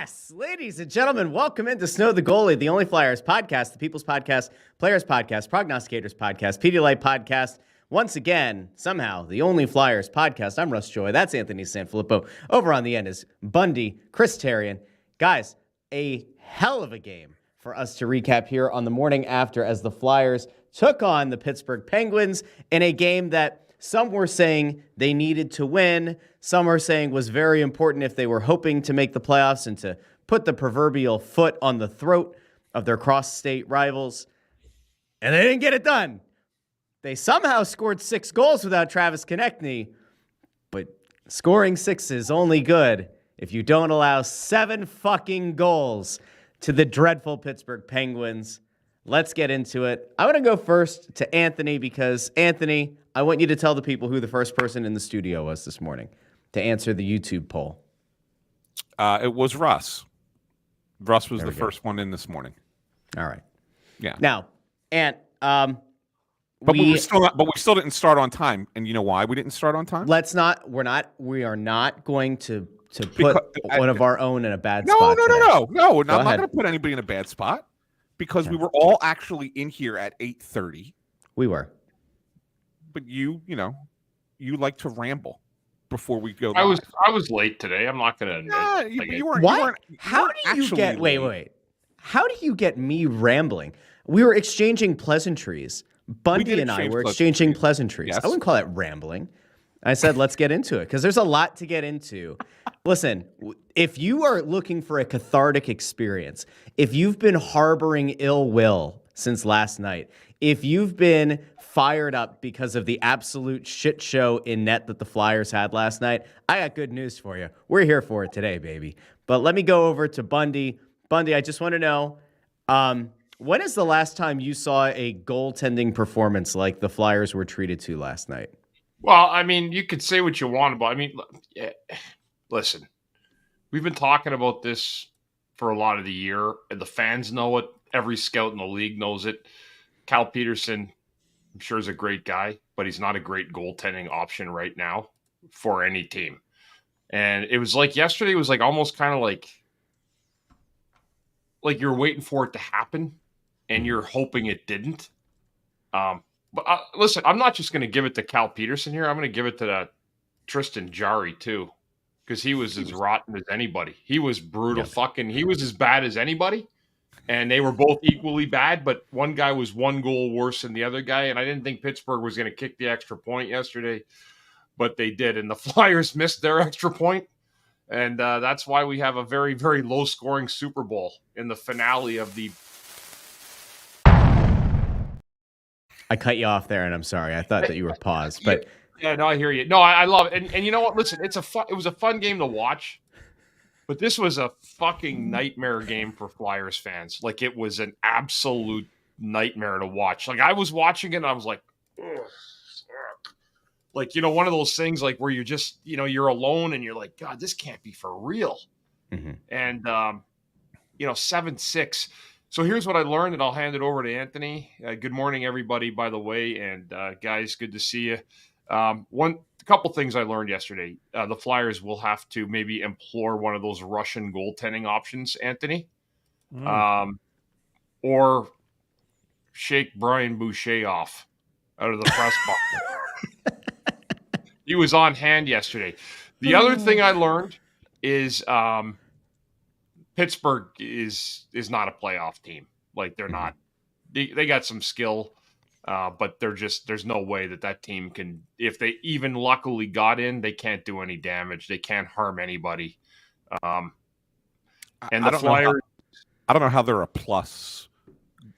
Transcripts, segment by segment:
Yes, ladies and gentlemen, welcome into Snow the Goalie, the only Flyers podcast, the People's Podcast, Players Podcast, Prognosticators Podcast, Pedialyte Podcast. Once again, somehow, the only Flyers podcast. I'm Russ Joy. That's Anthony SanFilippo. Over on the end is Bundy, Chris Therien. Guys, a hell of a game for us to recap here on the morning after as the Flyers took on the Pittsburgh Penguins in a game that some were saying they needed to win. Some are saying was very important if they were hoping to make the playoffs and to put the proverbial foot on the throat of their cross-state rivals. And they didn't get it done. They somehow scored 6 goals without Travis Konechny, but scoring 6 is only good if you don't allow 7 fucking goals to the dreadful Pittsburgh Penguins. Let's get into it. I want to go first to Anthony because, Anthony, I want you to tell the people who the first person in the studio was this morning to answer the YouTube poll. It was Russ. Russ was the first one in this morning. All right. Yeah. Now, Ant, we still didn't start on time, and you know why we didn't start on time? We are not going to put one of our own in a bad spot. No. I'm not ahead. going to put anybody in a bad spot because we were all actually in here at 8:30. We were. But you like to ramble before we go. I was late today. I'm not going to admit. You weren't. What? How do you get? Wait. How do you get me rambling? We were exchanging pleasantries. Bundy and I were exchanging pleasantries. Yes. I wouldn't call that rambling. I said, let's get into it because there's a lot to get into. Listen, if you are looking for a cathartic experience, if you've been harboring ill will since last night, if you've been fired up because of the absolute shit show in net that the Flyers had last night, I got good news for you. We're here for it today, baby. But let me go over to Bundy. Bundy, I just want to know, when is the last time you saw a goaltending performance like the Flyers were treated to last night? Well, I mean, you could say what you want about. Listen, we've been talking about this for a lot of the year, and the fans know it. Every scout in the league knows it. Cal Peterson, I'm sure, is a great guy, but he's not a great goaltending option right now for any team. And it was like yesterday was like almost kind of like you're waiting for it to happen, and you're hoping it didn't. But listen, I'm not just going to give it to Cal Peterson here. I'm going to give it to Tristan Jarry too, because he was as rotten as anybody. He was brutal. He was as bad as anybody, and they were both equally bad. But one guy was 1 goal worse than the other guy, and I didn't think Pittsburgh was going to kick the extra point yesterday, but they did, and the Flyers missed their extra point, and that's why we have a very, very low-scoring Super Bowl in the finale of the. I cut you off there, and I'm sorry. I thought that you were paused, but yeah, no, I hear you. No, I love it, and you know what? Listen, it was a fun game to watch, but this was a fucking nightmare game for Flyers fans. Like, it was an absolute nightmare to watch. Like, I was watching it, and I was like, ugh, fuck. Like, one of those things like where you're just, you're alone, and you're like, God, this can't be for real. Mm-hmm. And 7-6. So here's what I learned, and I'll hand it over to Anthony. Good morning, everybody, by the way. And guys, good to see you. A couple things I learned yesterday. The Flyers will have to maybe implore one of those Russian goaltending options, Anthony. Or shake Brian Boucher off out of the press box. He was on hand yesterday. The other thing I learned is Pittsburgh is not a playoff team. Like, they're not. They got some skill, but there's no way that team can. If they even luckily got in, they can't do any damage. They can't harm anybody. And the Flyers. I don't know how they're a plus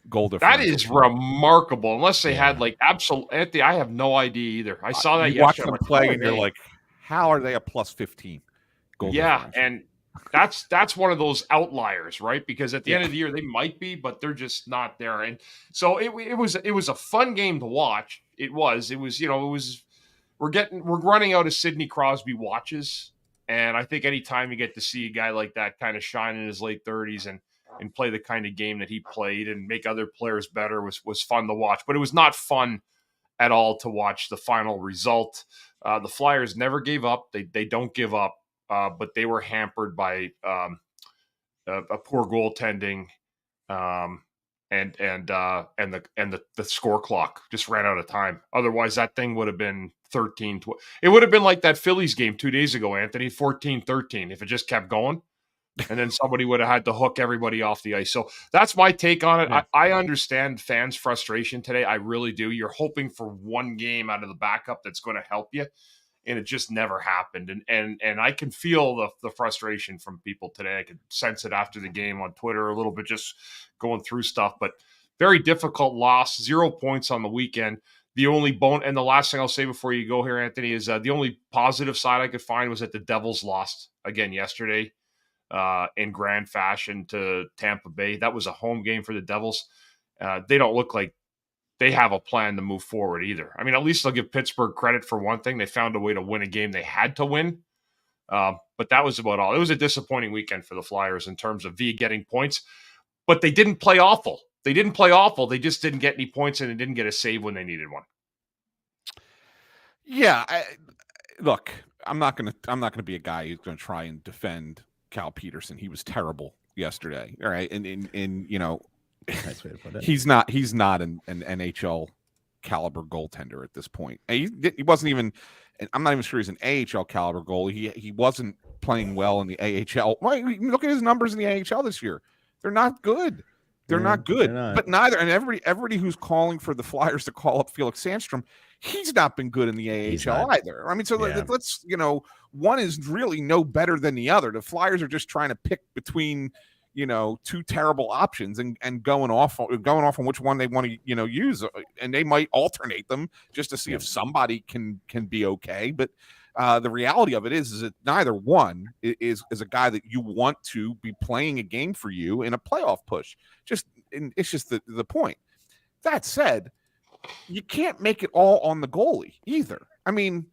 goal difference. That is remarkable. Unless they had absolute. Anthony, I have no idea either. I saw that you watch yesterday. them play, and you're like, how are they a plus 15 goal difference? And that's one of those outliers, right? Because at the end of the year, they might be, but they're just not there. And so it was a fun game to watch. It was we're running out of Sidney Crosby watches, and I think anytime you get to see a guy like that kind of shine in his late 30s and play the kind of game that he played and make other players better was fun to watch. But it was not fun at all to watch the final result. The Flyers never gave up. They don't give up. But they were hampered by a poor goaltending, and the score clock just ran out of time. Otherwise, that thing would have been 13-12. It would have been like that Phillies game 2 days ago, Anthony, 14-13, if it just kept going. And then somebody would have had to hook everybody off the ice. So that's my take on it. Yeah. I understand fans' frustration today. I really do. You're hoping for one game out of the backup that's going to help you, and it just never happened. And I can feel the frustration from people today. I could sense it after the game on Twitter a little bit, just going through stuff. But very difficult loss. 0 points on the weekend. The only and the last thing I'll say before you go here, Anthony, is the only positive side I could find was that the Devils lost again yesterday. In grand fashion to Tampa Bay. That was a home game for the Devils. They don't look like they have a plan to move forward either. I mean, at least I'll give Pittsburgh credit for one thing. They found a way to win a game they had to win. But that was about all. It was a disappointing weekend for the Flyers in terms of getting points. But they didn't play awful. They just didn't get any points, and they didn't get a save when they needed one. Yeah, look, I'm not gonna be a guy who's gonna try and defend Cal Peterson. He was terrible yesterday. All right. And you know, nice way to put it. he's not an NHL caliber goaltender at this point. He wasn't even, I'm not even sure he's an AHL caliber goalie. He wasn't playing well in the AHL. Right, look at his numbers in the AHL this year. They're not good. They're not good. They're not. But neither, and everybody who's calling for the Flyers to call up Felix Sandstrom, he's not been good in the AHL either. I mean, so let's, one is really no better than the other. The Flyers are just trying to pick between, two terrible options and going off on which one they want to, use, and they might alternate them just to see if somebody can be okay. But the reality of it is that neither one is a guy that you want to be playing a game for you in a playoff push. It's just the point. That said, you can't make it all on the goalie either. I mean,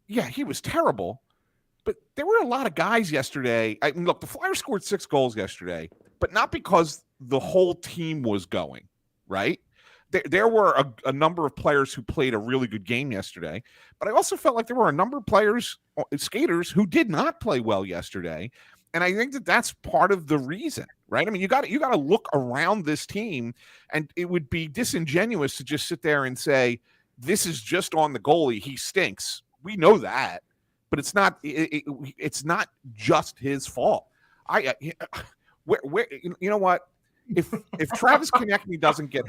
yeah, he was terrible, but there were a lot of guys yesterday. Look, the Flyers scored 6 goals yesterday, but not because the whole team was going, right? There were a number of players who played a really good game yesterday, but I also felt like there were a number of skaters who did not play well yesterday. And I think that that's part of the reason, right? I mean, you got to look around this team, and it would be disingenuous to just sit there and say, this is just on the goalie. He stinks. We know that, but it's not just his fault. You know what? If Travis Konecny doesn't get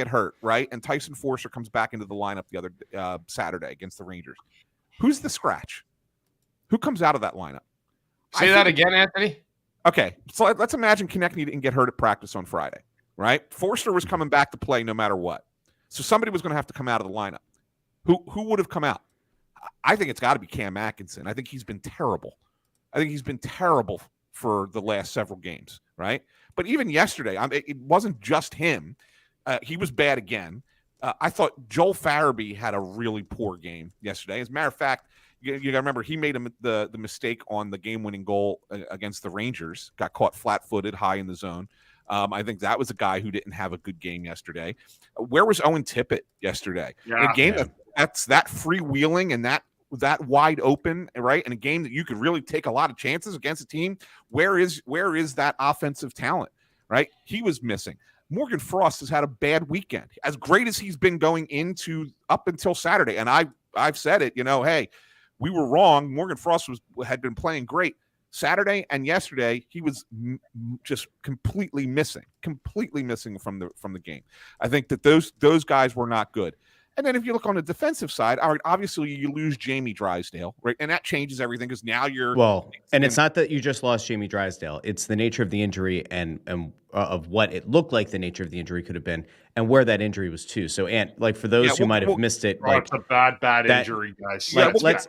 hurt, right, and Tyson Foerster comes back into the lineup the other Saturday against the Rangers, who's the scratch? Who comes out of that lineup? Say that again, Anthony. Okay, so let's imagine Konecny didn't get hurt at practice on Friday, right? Forster was coming back to play no matter what, so somebody was going to have to come out of the lineup. Who would have come out? I think it's got to be Cam Atkinson. I think he's been terrible. For the last several games, right? But even yesterday, it wasn't just him. He was bad again. I thought Joel Farabee had a really poor game yesterday. As a matter of fact, you got to remember, he made the mistake on the game-winning goal against the Rangers, got caught flat-footed high in the zone. I think that was a guy who didn't have a good game yesterday. Where was Owen Tippett yesterday? In a game that's that freewheeling and that wide open, right? In a game that you could really take a lot of chances against a team, where is that offensive talent, right? He was missing. Morgan Frost has had a bad weekend, as great as he's been going into up until Saturday. And I've said it, hey, we were wrong. Morgan Frost had been playing great. Saturday and yesterday, he was just completely missing from the game. I think that those guys were not good. And then if you look on the defensive side, obviously you lose Jamie Drysdale, right? And that changes everything because now you're... Well, and it's not that you just lost Jamie Drysdale. It's the nature of the injury and of what it looked like the nature of the injury could have been and where that injury was to. So, for those who might have missed it... it's a bad injury, guys. Let's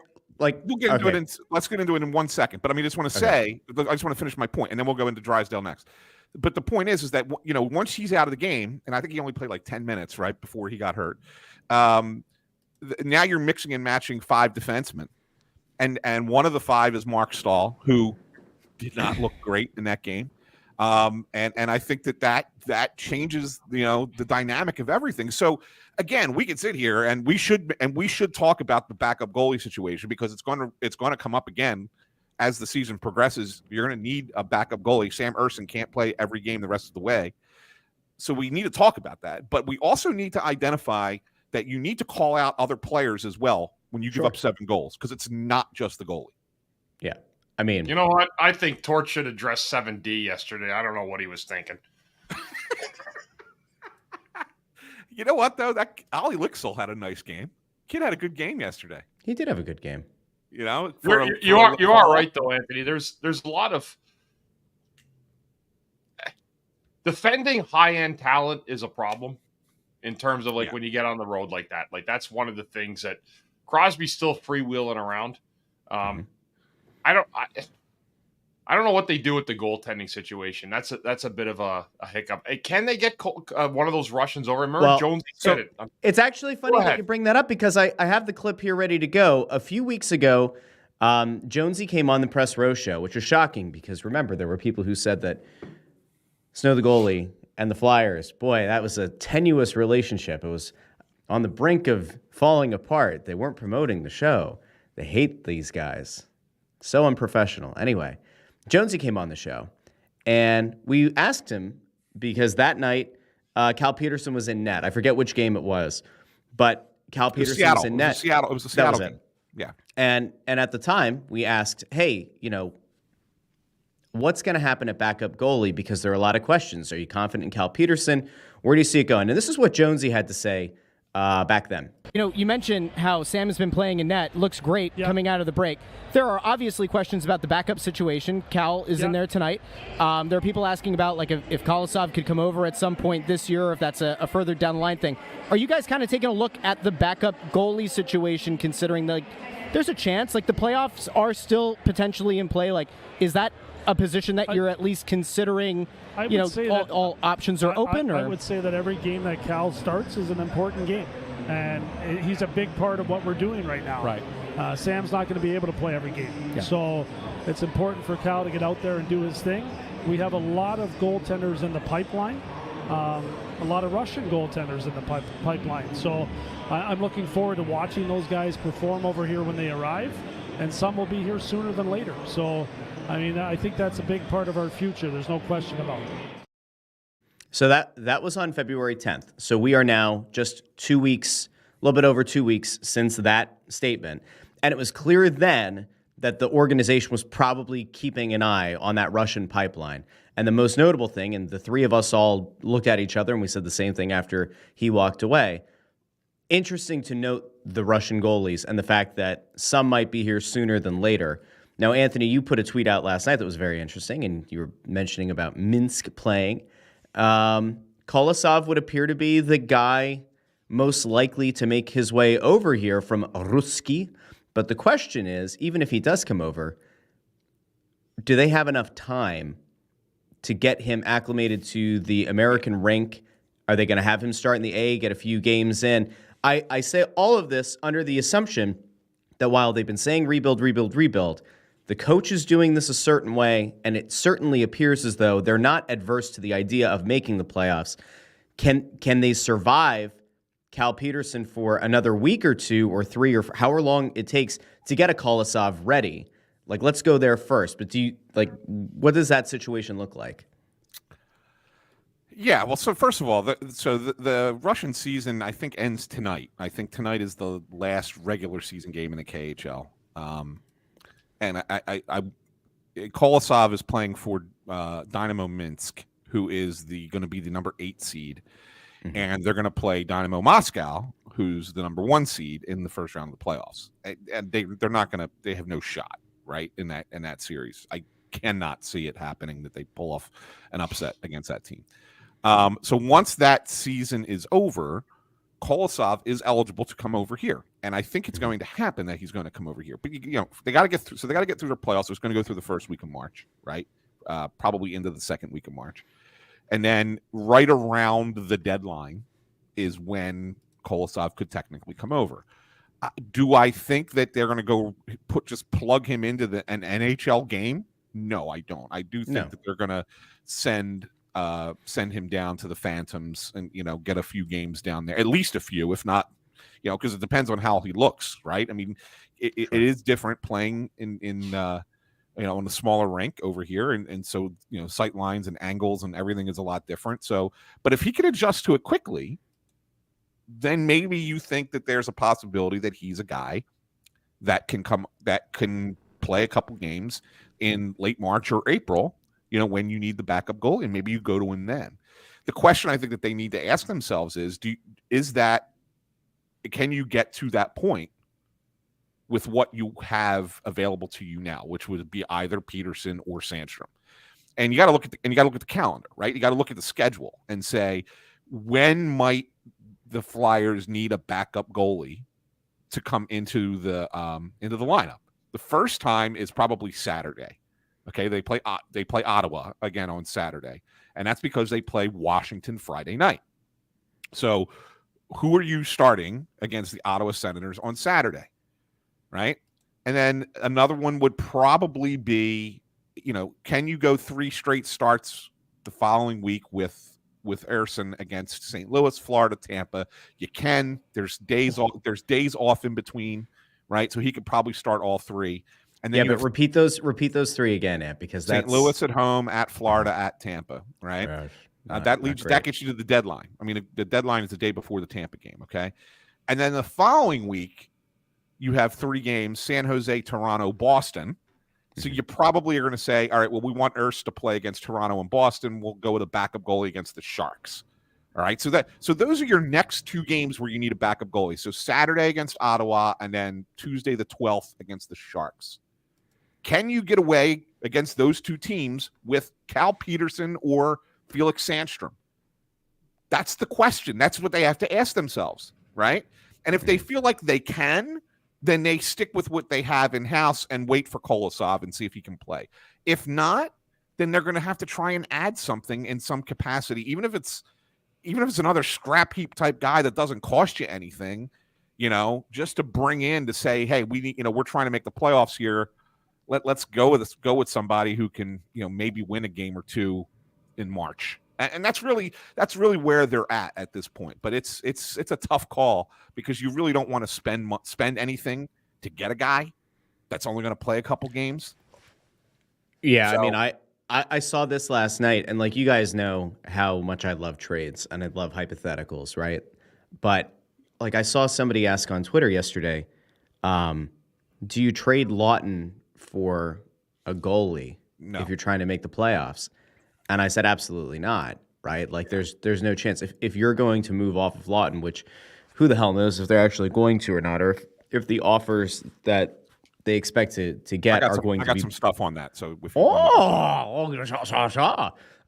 get into it in 1 second. But I just want to say, I just want to finish my point, and then we'll go into Drysdale next. But the point is that, once he's out of the game, and I think he only played like 10 minutes, right, before he got hurt. Now you're mixing and matching 5 defensemen, and one of the 5 is Mark Stahl, who did not look great in that game. And I think that changes, the dynamic of everything. So again, we can sit here and we should talk about the backup goalie situation because it's going to come up again as the season progresses, you're going to need a backup goalie. Sam Ersson can't play every game the rest of the way. So we need to talk about that. But we also need to identify that you need to call out other players as well when you give up 7 goals, because it's not just the goalie. Yeah. I mean, you know what? I think Torch should address 7D yesterday. I don't know what he was thinking. You know what, though? That Ollie Licksell had a nice game. Kid had a good game yesterday. he did have a good game. You know, You are right though, Anthony. There's a lot of defending high-end talent is a problem in terms of when you get on the road like that. Like that's one of the things that Crosby's still freewheeling around. I don't know what they do with the goaltending situation. That's a bit of a hiccup. Can they get one of those Russians over? Remember, Jonesy said it. It's actually funny that you bring that up because I have the clip here ready to go. A few weeks ago, Jonesy came on the Press Row show, which was shocking because remember, there were people who said that Snow the Goalie and the Flyers, boy, that was a tenuous relationship. It was on the brink of falling apart. They weren't promoting the show. They hate these guys. So unprofessional. Anyway, Jonesy came on the show, and we asked him because that night, Cal Peterson was in net. I forget which game it was, but Cal Peterson was in net. It was the Seattle game. Yeah. And at the time, we asked, hey, what's going to happen at backup goalie? Because there are a lot of questions. Are you confident in Cal Peterson? Where do you see it going? And this is what Jonesy had to say back then. You mentioned how Sam has been playing in net. Looks great coming out of the break. There are obviously questions about the backup situation. Cal is in there tonight. There are people asking about if Kolosov could come over at some point this year, or if that's a further down the line thing. Are you guys kind of taking a look at the backup goalie situation, considering there's a chance, the playoffs are still potentially in play? Is that a position that you're at least considering? All options are open? I would say that every game that Cal starts is an important game, and he's a big part of what we're doing right now. Right. Sam's not going to be able to play every game, so it's important for Cal to get out there and do his thing. We have a lot of goaltenders in the pipeline, a lot of Russian goaltenders in the pipeline. So I'm looking forward to watching those guys perform over here when they arrive, and some will be here sooner than later. So I think that's a big part of our future. There's no question about it. So that was on February 10th. So we are now just 2 weeks, a little bit over 2 weeks since that statement. And it was clear then that the organization was probably keeping an eye on that Russian pipeline. And the most notable thing, and the three of us all looked at each other and we said the same thing after he walked away. Interesting to note the Russian goalies and the fact that some might be here sooner than later. Now, Anthony, you put a tweet out last night that was very interesting, and you were mentioning about Minsk playing. Kolosov would appear to be the guy most likely to make his way over here from Ruski. But the question is, even if he does come over, do they have enough time to get him acclimated to the American rink? Are they going to have him start in the A, get a few games in? I say all of this under the assumption that while they've been saying rebuild, the coach is doing this a certain way, and it certainly appears as though they're not adverse to the idea of making the playoffs. Can they survive Cal Peterson for another week or 2 or 3 or however long it takes to get a Kolosov ready? Let's go there first. But what does that situation look like? Yeah, well, so first of all, the Russian season, I think, ends tonight. I think tonight is the last regular season game in the KHL. And Kolosov is playing for Dynamo Minsk, who is going to be the number 8 seed, and they're going to play Dynamo Moscow, who's the number 1 seed in the first round of the playoffs. And they're not going to. They have no shot, right, in that series. I cannot see it happening that they pull off an upset against that team. So once that season is over, Kolosov is eligible to come over here, and I think it's going to happen that he's going to come over here. But they got to get through. So they got to get through their playoffs. So it's going to go through the first week of March, right? Probably into the second week of March, and then right around the deadline is when Kolosov could technically come over. Do I think that they're going to go plug him into an NHL game? No, I don't. I do think that they're going to send him down to the Phantoms and get a few games down there, at least a few, if not, because it depends on how he looks, right? I mean, it is different playing in on the smaller rink over here. And so, sight lines and angles and everything is a lot different. So, but if he can adjust to it quickly, then maybe you think that there's a possibility that he's a guy that can play a couple games in late March or April, when you need the backup goal, and maybe you go to him then. The question I think that they need to ask themselves is, can you get to that point with what you have available to you now, which would be either Peterson or Sandstrom? And you got to look at the calendar, right? You got to look at the schedule and say, when might the Flyers need a backup goalie to come into the lineup? The first time is probably Saturday. Okay, they play Ottawa again on Saturday, and that's because they play Washington Friday night. So, who are you starting against the Ottawa Senators on Saturday, right? And then another one would probably be, can you go 3 straight starts the following week with Ersson against St. Louis, Florida, Tampa? You can. There's days off in between, right? So he could probably start all 3. And then but repeat those 3 again, Ant, because that's St. Louis at home, at Florida, at Tampa, right? That gets you to the deadline. I mean, the deadline is the day before the Tampa game, okay? And then the following week, you have 3 games: San Jose, Toronto, Boston. So you probably are going to say, all right, well, we want Urs to play against Toronto and Boston. We'll go with a backup goalie against the Sharks. All right. So those are your next 2 games where you need a backup goalie. So Saturday against Ottawa, and then Tuesday the 12th against the Sharks. Can you get away against those 2 teams with Cal Peterson or Felix Sandstrom? That's the question. That's what they have to ask themselves, right? And if they feel like they can, then they stick with what they have in-house and wait for Kolosov and see if he can play. If not, then they're going to have to try and add something in some capacity, even if it's another scrap heap type guy that doesn't cost you anything, just to bring in to say, hey, we need, we're trying to make the playoffs here. Let's go with somebody who can, maybe win a game or 2 in March. And that's really where they're at this point. But it's a tough call, because you really don't want to spend anything to get a guy that's only going to play a couple games. Yeah, so, I mean, I saw this last night, and like, you guys know how much I love trades and I love hypotheticals, right? But like, I saw somebody ask on Twitter yesterday, do you trade Lawton for a goalie if you're trying to make the playoffs? And I said, absolutely not, right? Like, there's no chance. If you're going to move off of Lawton, which who the hell knows if they're actually going to or not, or if the offers that they expect to get are going to be. I got some stuff on that. So if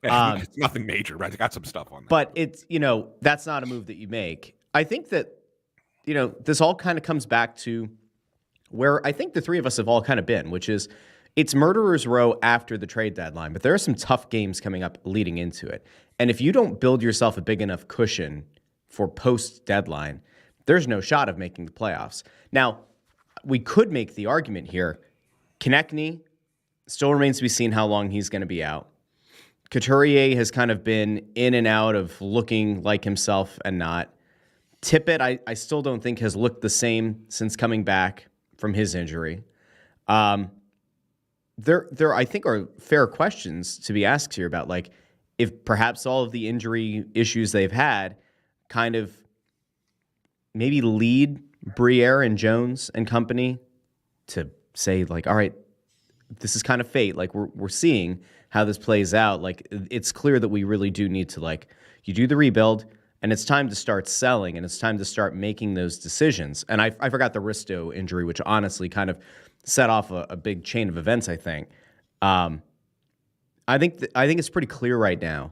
it's nothing major, right? I got some stuff on that. But it's, that's not a move that you make. I think that, this all kind of comes back to where I think the 3 of us have all kind of been, which is, it's murderer's row after the trade deadline, but there are some tough games coming up leading into it. And if you don't build yourself a big enough cushion for post-deadline, there's no shot of making the playoffs. Now, we could make the argument here. Konechny still remains to be seen how long he's going to be out. Couturier has kind of been in and out of looking like himself and not. Tippett, I still don't think has looked the same since coming back from his injury. There, I think, are fair questions to be asked here about, like, if perhaps all of the injury issues they've had kind of maybe lead Briere and Jones and company to say, like, all right, this is kind of fate. Like, we're seeing how this plays out. Like, it's clear that we really do need to, like, you do the rebuild, and it's time to start selling, and it's time to start making those decisions. And I forgot the Risto injury, which honestly kind of set off a big chain of events, I think. I think it's pretty clear right now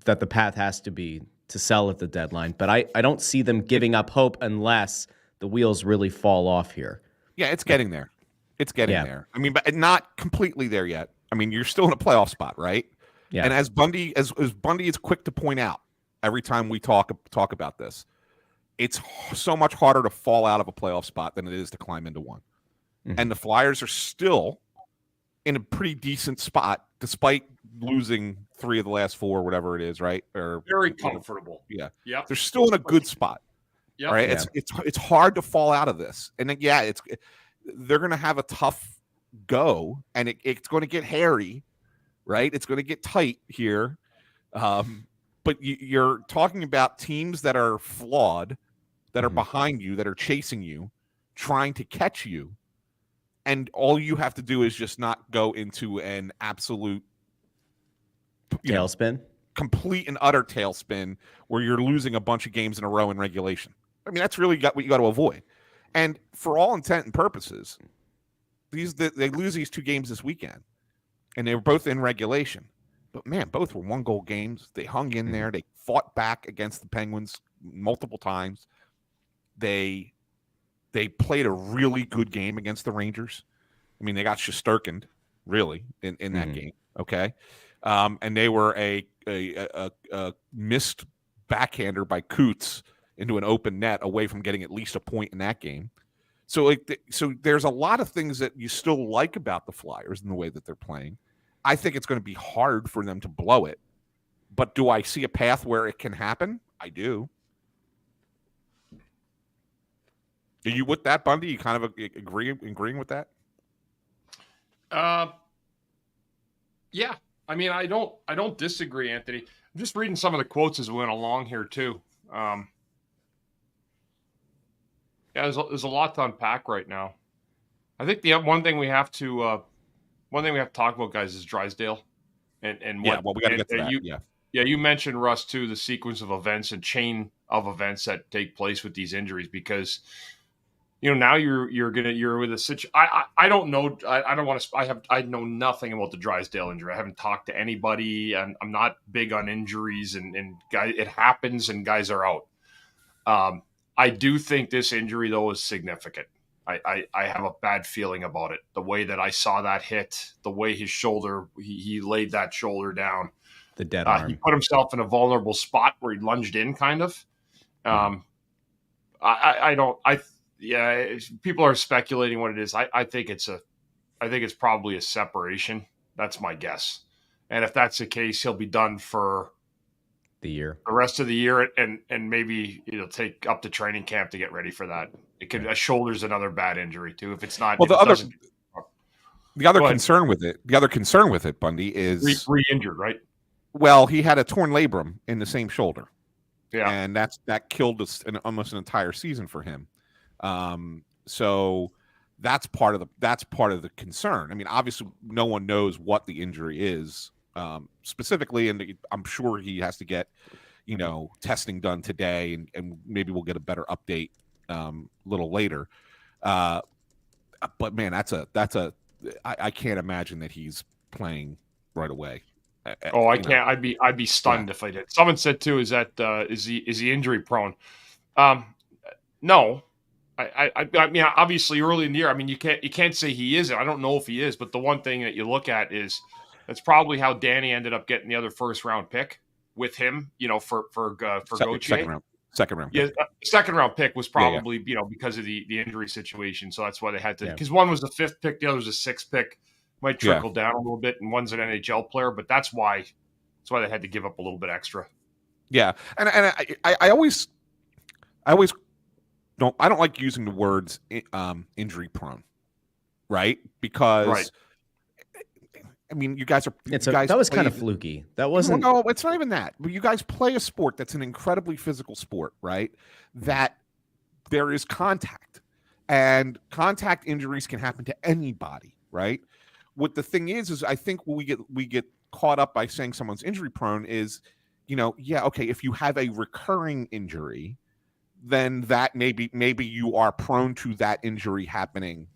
that the path has to be to sell at the deadline, but I don't see them giving up hope unless the wheels really fall off here. Yeah, it's getting there. It's getting there. I mean, but not completely there yet. I mean, you're still in a playoff spot, right? Yeah. And as Bundy is quick to point out every time we talk about this, it's so much harder to fall out of a playoff spot than it is to climb into one. Mm-hmm. And the Flyers are still in a pretty decent spot despite losing 3 of the last 4, whatever it is, right? Or very comfortable. Yeah. Yeah. They're still in a good spot. Right? Yeah. It's hard to fall out of this. And then, they're going to have a tough go, and it's going to get hairy, right? It's going to get tight here. But you're talking about teams that are flawed, that are behind you, that are chasing you, trying to catch you. And all you have to do is just not go into an absolute tailspin, complete and utter tailspin where you're losing a bunch of games in a row in regulation. I mean, that's really what you got to avoid. And for all intent and purposes, they lose these 2 games this weekend, and they were both in regulation. But man, both were 1-goal games. They hung in there. They fought back against the Penguins multiple times. They played a really good game against the Rangers. I mean, they got Shesterkin'd really in that game. Okay, and they were a missed backhander by Coots into an open net away from getting at least a point in that game. So there's a lot of things that you still like about the Flyers in the way that they're playing. I think it's going to be hard for them to blow it. But do I see a path where it can happen? I do. Are you with that, Bundy? You kind of agreeing with that? Yeah. I mean, I don't disagree, Anthony. I'm just reading some of the quotes as we went along here too. Yeah, there's a lot to unpack right now. I think the one thing we have to talk about, guys, is Drysdale, and what. Yeah, well, we got to get to that. Yeah, you mentioned, Russ, too, the sequence of events and chain of events that take place with these injuries, because now you're with a situation. I don't know. I don't want to. I know nothing about the Drysdale injury. I haven't talked to anybody, and I'm not big on injuries, and guys, it happens, and guys are out. I do think this injury, though, is significant. I have a bad feeling about it. The way that I saw that hit, the way his shoulder, he laid that shoulder down. The dead arm. He put himself in a vulnerable spot where he lunged in, kind of. People are speculating what it is. I think it's probably a separation. That's my guess. And if that's the case, he'll be done for the rest of the year, and maybe it'll take up to training camp to get ready for that. A shoulder's another bad injury too. If it's not, well, the other concern with it, Bundy, is re-injured, right? Well, he had a torn labrum in the same shoulder. Yeah, and that killed almost an entire season for him. So that's part of the concern. I mean, obviously, no one knows what the injury is specifically, and I'm sure he has to get testing done today, and maybe we'll get a better update a little later. But man, I can't imagine that he's playing right away. I can't. I'd be stunned if I did. Someone said too, is he injury prone? No. I mean, obviously early in the year, I mean, you can't say he isn't. I don't know if he is, but the one thing that you look at is that's probably how Danny ended up getting the other first round pick with him. For Gauthier. Second round. Yeah, second round pick was probably because of the injury situation. So that's why they had to, because one was the 5th pick, the other was a 6th pick. Might trickle down a little bit, and one's an NHL player, but that's why they had to give up a little bit extra. Yeah, and I always don't like using the words injury prone, right? Because I mean, you guys are. That was kind of fluky. That wasn't. No, it's not even that. But you guys play a sport that's an incredibly physical sport, right? That there is contact, and contact injuries can happen to anybody, right? What the thing is I think we get caught up by saying someone's injury prone is, if you have a recurring injury, then that maybe you are prone to that injury happening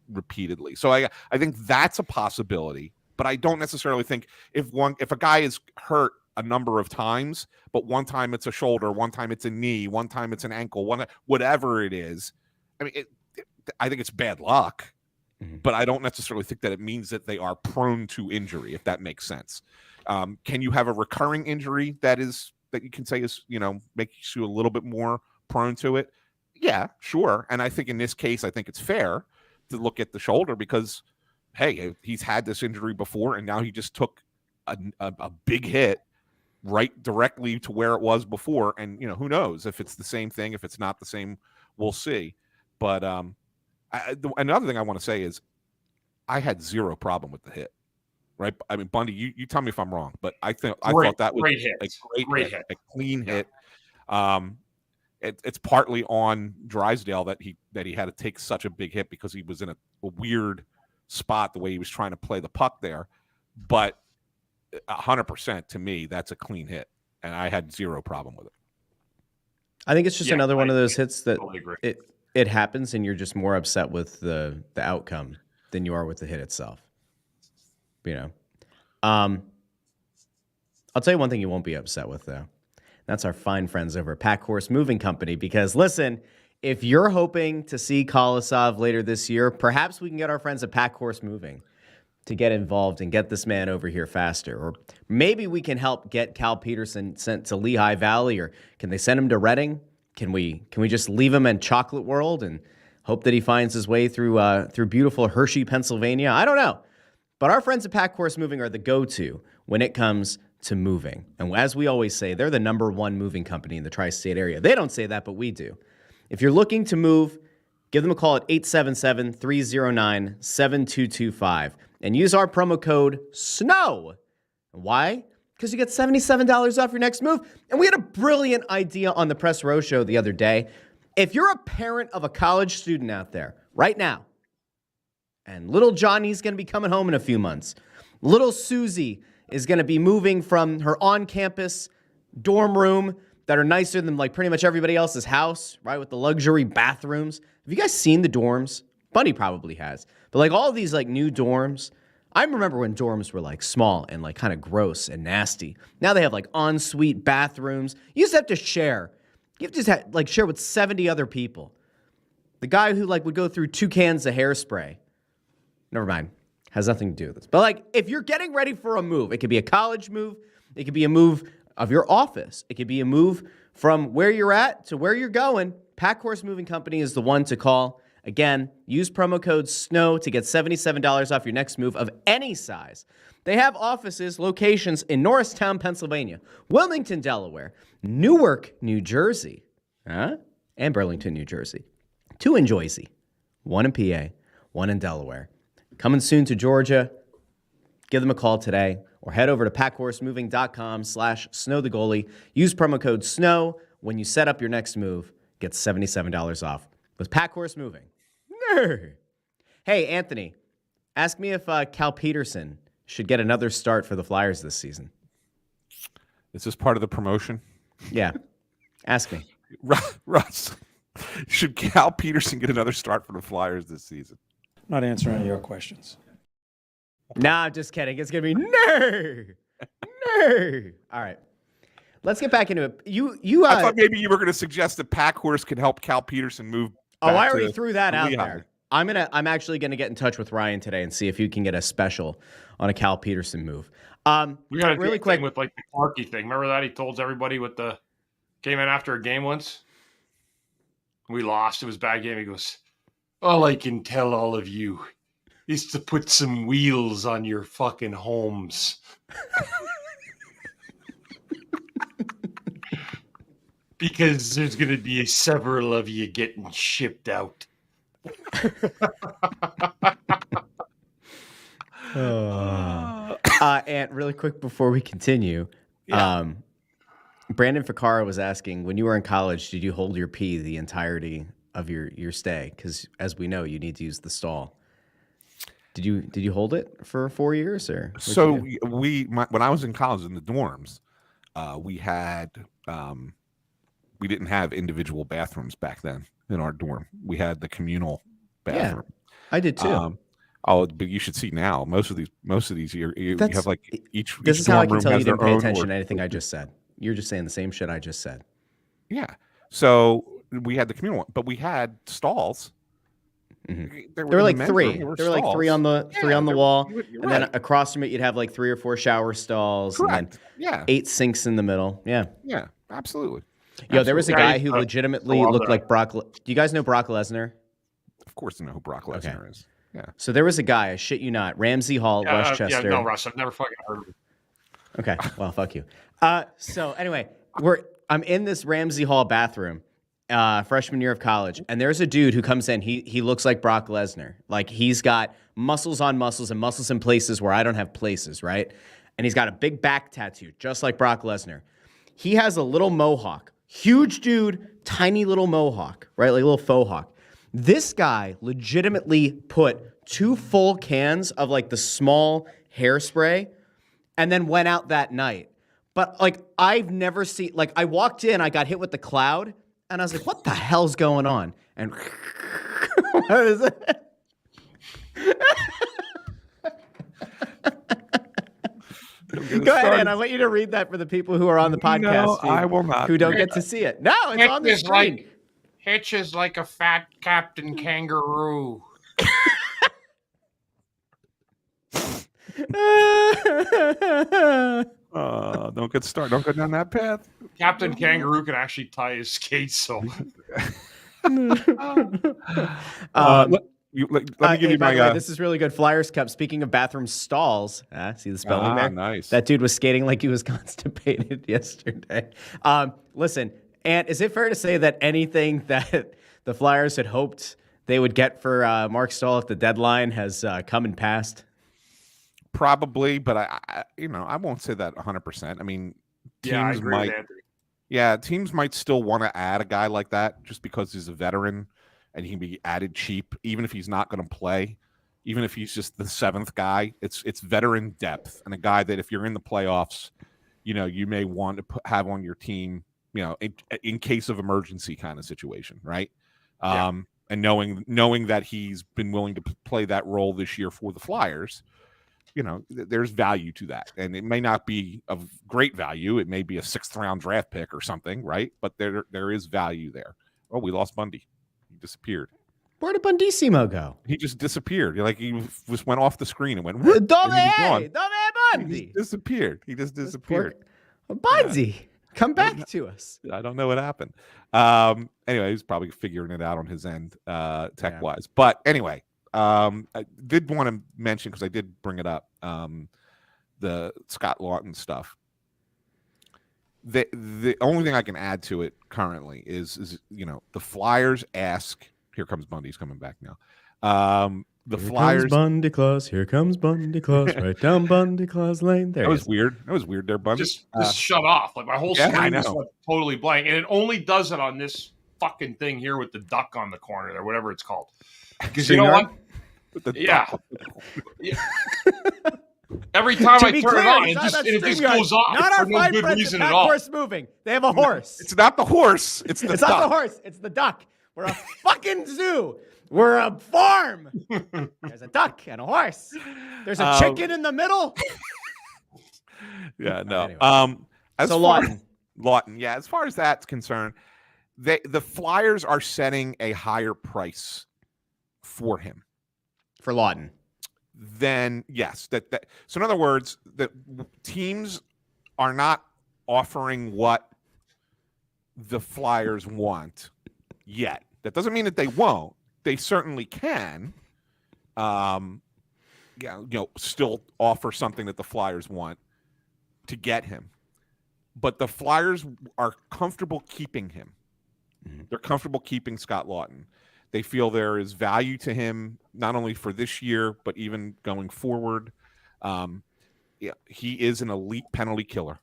repeatedly. So I think that's a possibility, but I don't necessarily think if a guy is hurt a number of times, but one time it's a shoulder, one time it's a knee, one time it's an ankle, whatever it is. I mean, I think it's bad luck. But I don't necessarily think that it means that they are prone to injury, if that makes sense. Can you have a recurring injury that you can say is, makes you a little bit more prone to it? Yeah, sure. And I think in this case, I think it's fair to look at the shoulder because, hey, he's had this injury before, and now he just took a big hit right directly to where it was before. And, who knows if it's the same thing, if it's not the same, we'll see. But, another thing I want to say is I had zero problem with the hit. Right? I mean, Bundy, you tell me if I'm wrong, but I thought that was a great hit, a clean hit. It's partly on Drysdale that he had to take such a big hit because he was in a weird spot the way he was trying to play the puck there. But 100% to me, that's a clean hit, and I had zero problem with it. I think it's just another one of those hits that it happens, and you're just more upset with the outcome than you are with the hit itself. You know, I'll tell you one thing you won't be upset with, though. That's our fine friends over at Packhorse Moving Company. Because listen, if you're hoping to see Kolosov later this year, perhaps we can get our friends at Packhorse Moving to get involved and get this man over here faster. Or maybe we can help get Cal Peterson sent to Lehigh Valley, or can they send him to Reading? Can we just leave him in Chocolate World and hope that he finds his way through beautiful Hershey, Pennsylvania? I don't know. But our friends at Packhorse Moving are the go-to when it comes to moving. And as we always say, they're the number one moving company in the tri-state area. They don't say that, but we do. If you're looking to move, give them a call at 877-309-7225 and use our promo code SNOW. Why? Because you get $77 off your next move. And we had a brilliant idea on the Press Row show the other day. If you're a parent of a college student out there right now, and little Johnny's going to be coming home in a few months, little Susie is going to be moving from her on-campus dorm room that are nicer than like pretty much everybody else's house, right, with the luxury bathrooms. Have you guys seen the dorms? Bundy probably has. But like all these like new dorms, I remember when dorms were like small and like kind of gross and nasty. Now they have like ensuite bathrooms. You used to have to share. You have to like share with 70 other people. The guy who like would go through 2 cans of hairspray. Never mind. Has nothing to do with this. But like, if you're getting ready for a move, it could be a college move. It could be a move of your office. It could be a move from where you're at to where you're going. Packhorse Moving Company is the one to call. Again, use promo code SNOW to get $77 off your next move of any size. They have offices, locations in Norristown, Pennsylvania, Wilmington, Delaware, Newark, New Jersey, and Burlington, New Jersey. 2 in Jersey, 1 in PA, 1 in Delaware. Coming soon to Georgia. Give them a call today or head over to packhorsemoving.com/snowthegoalie. Use promo code SNOW when you set up your next move. Get $77 off with Packhorse Moving. Nerd. Hey, Anthony, ask me if Cal Peterson should get another start for the Flyers this season. Is this part of the promotion? Yeah. Ask me. Russ, should Cal Peterson get another start for the Flyers this season? I'm not answering your questions. Nah, I'm just kidding. It's going to be nerd. All right. Let's get back into it. I thought maybe you were going to suggest that Packhorse could help Cal Peterson move back I already threw that out there. I'm actually going to get in touch with Ryan today and see if you can get a special on a Cal Peterson move. We got a really quick with like the Clarky thing. Remember that he told everybody with the came in after a game once. We lost. It was a bad game. He goes, "All I can tell all of you is to put some wheels on your fucking homes." Because there's going to be several of you getting shipped out. And really quick before we continue, Brandon Ficara was asking, when you were in college, did you hold your pee the entirety of your stay? Because as we know, you need to use the stall. Did you hold it for 4 years or? So when I was in college in the dorms, we had we didn't have individual bathrooms back then in our dorm. We had the communal bathroom. Yeah, I did too. But you should see now. Most of these, you have like each. This is dorm how I can room tell you has didn't their pay own attention to anything I just said. You're just saying the same shit I just said. Yeah. So we had the communal one, but we had stalls. Mm-hmm. There were like three. There were like three on the wall, and then across from it you'd have like 3 or 4 shower stalls. Correct. And then 8 sinks in the middle. Yeah. Yeah. Absolutely. Yo, there was a guy who legitimately looked like Brock. Do you guys know Brock Lesnar? Of course, I know who Brock Lesnar is. Yeah. So there was a guy, I shit you not, Ramsey Hall, Westchester. Yeah, no, Russ, I've never fucking heard of him. Okay, well, fuck you. So anyway, I'm in this Ramsey Hall bathroom, freshman year of college, and there's a dude who comes in. He looks like Brock Lesnar. Like he's got muscles on muscles and muscles in places where I don't have places, right? And he's got a big back tattoo, just like Brock Lesnar. He has a little mohawk. Huge dude, tiny little mohawk, right? Like a little faux hawk. This guy legitimately put 2 full cans of like the small hairspray and then went out that night. But like, I've never seen, like, I walked in, I got hit with the cloud, and I was like, what the hell's going on? And what is it? Go ahead, Ann. I want you to read that for the people who are on the podcast feed, I will not. who don't get to see it. No, it's on the screen. Hitch is like a fat Captain Kangaroo. Don't get started. Don't go down that path. Captain Kangaroo can actually tie his skates. So Let me give you by my. the way, this is really good. Flyers Cup. Speaking of bathroom stalls, see the spelling there? Nice. That dude was skating like he was constipated yesterday. Listen, and is it fair to say that anything that the Flyers had hoped they would get for Mark Stahl at the deadline has come and passed? Probably, but I won't say that 100%. I mean, teams teams might still want to add a guy like that just because he's a veteran and he can be added cheap, even if he's not going to play, even if he's just the 7th guy. It's veteran depth and a guy that if you're in the playoffs, you may want to have on your team, in case of emergency kind of situation, right? Yeah. And knowing that he's been willing to play that role this year for the Flyers. There's value to that. And it may not be of great value. It may be a 6th round draft pick or something, right? But there is value there. Oh, we lost Bundy. He disappeared. Where did Bundissimo go? He just disappeared. He just went off the screen and went, Dove Bundy. Bundy. He just disappeared. Bundy, come back to us. I don't know what happened. Anyway, he's probably figuring it out on his end, tech-wise. But anyway, I did want to mention, because I did bring it up, the Scott Laughton stuff. The only thing I can add to it currently is the Flyers ask. Here comes Bundy. He's coming back now. Here Flyers. Comes Bundy Claus. Here comes Bundy Claus. Right down Bundy Claus Lane. There. That was weird. That was weird there, Bundy. just shut off. Like my whole screen just went totally blank, and it only does it on this fucking thing here with the duck on the corner there, whatever it's called. Because you know what? Yeah. Every time I turn it on, it just goes off. Not our for no fine good friends reason at at all. Packhorse Moving. They have a horse. It's not the horse. It's not the horse. It's the duck. We're a fucking zoo. We're a farm. There's a duck and a horse. There's a chicken in the middle. Yeah, no. Anyway. Laughton. Yeah, as far as that's concerned, the Flyers are setting a higher price for him. For Laughton. Then yes, that. So in other words, the teams are not offering what the Flyers want yet. That doesn't mean that they won't. They certainly can. Still offer something that the Flyers want to get him. But the Flyers are comfortable keeping him. They're comfortable keeping Scott Laughton. They feel there is value to him, not only for this year, but even going forward. He is an elite penalty killer,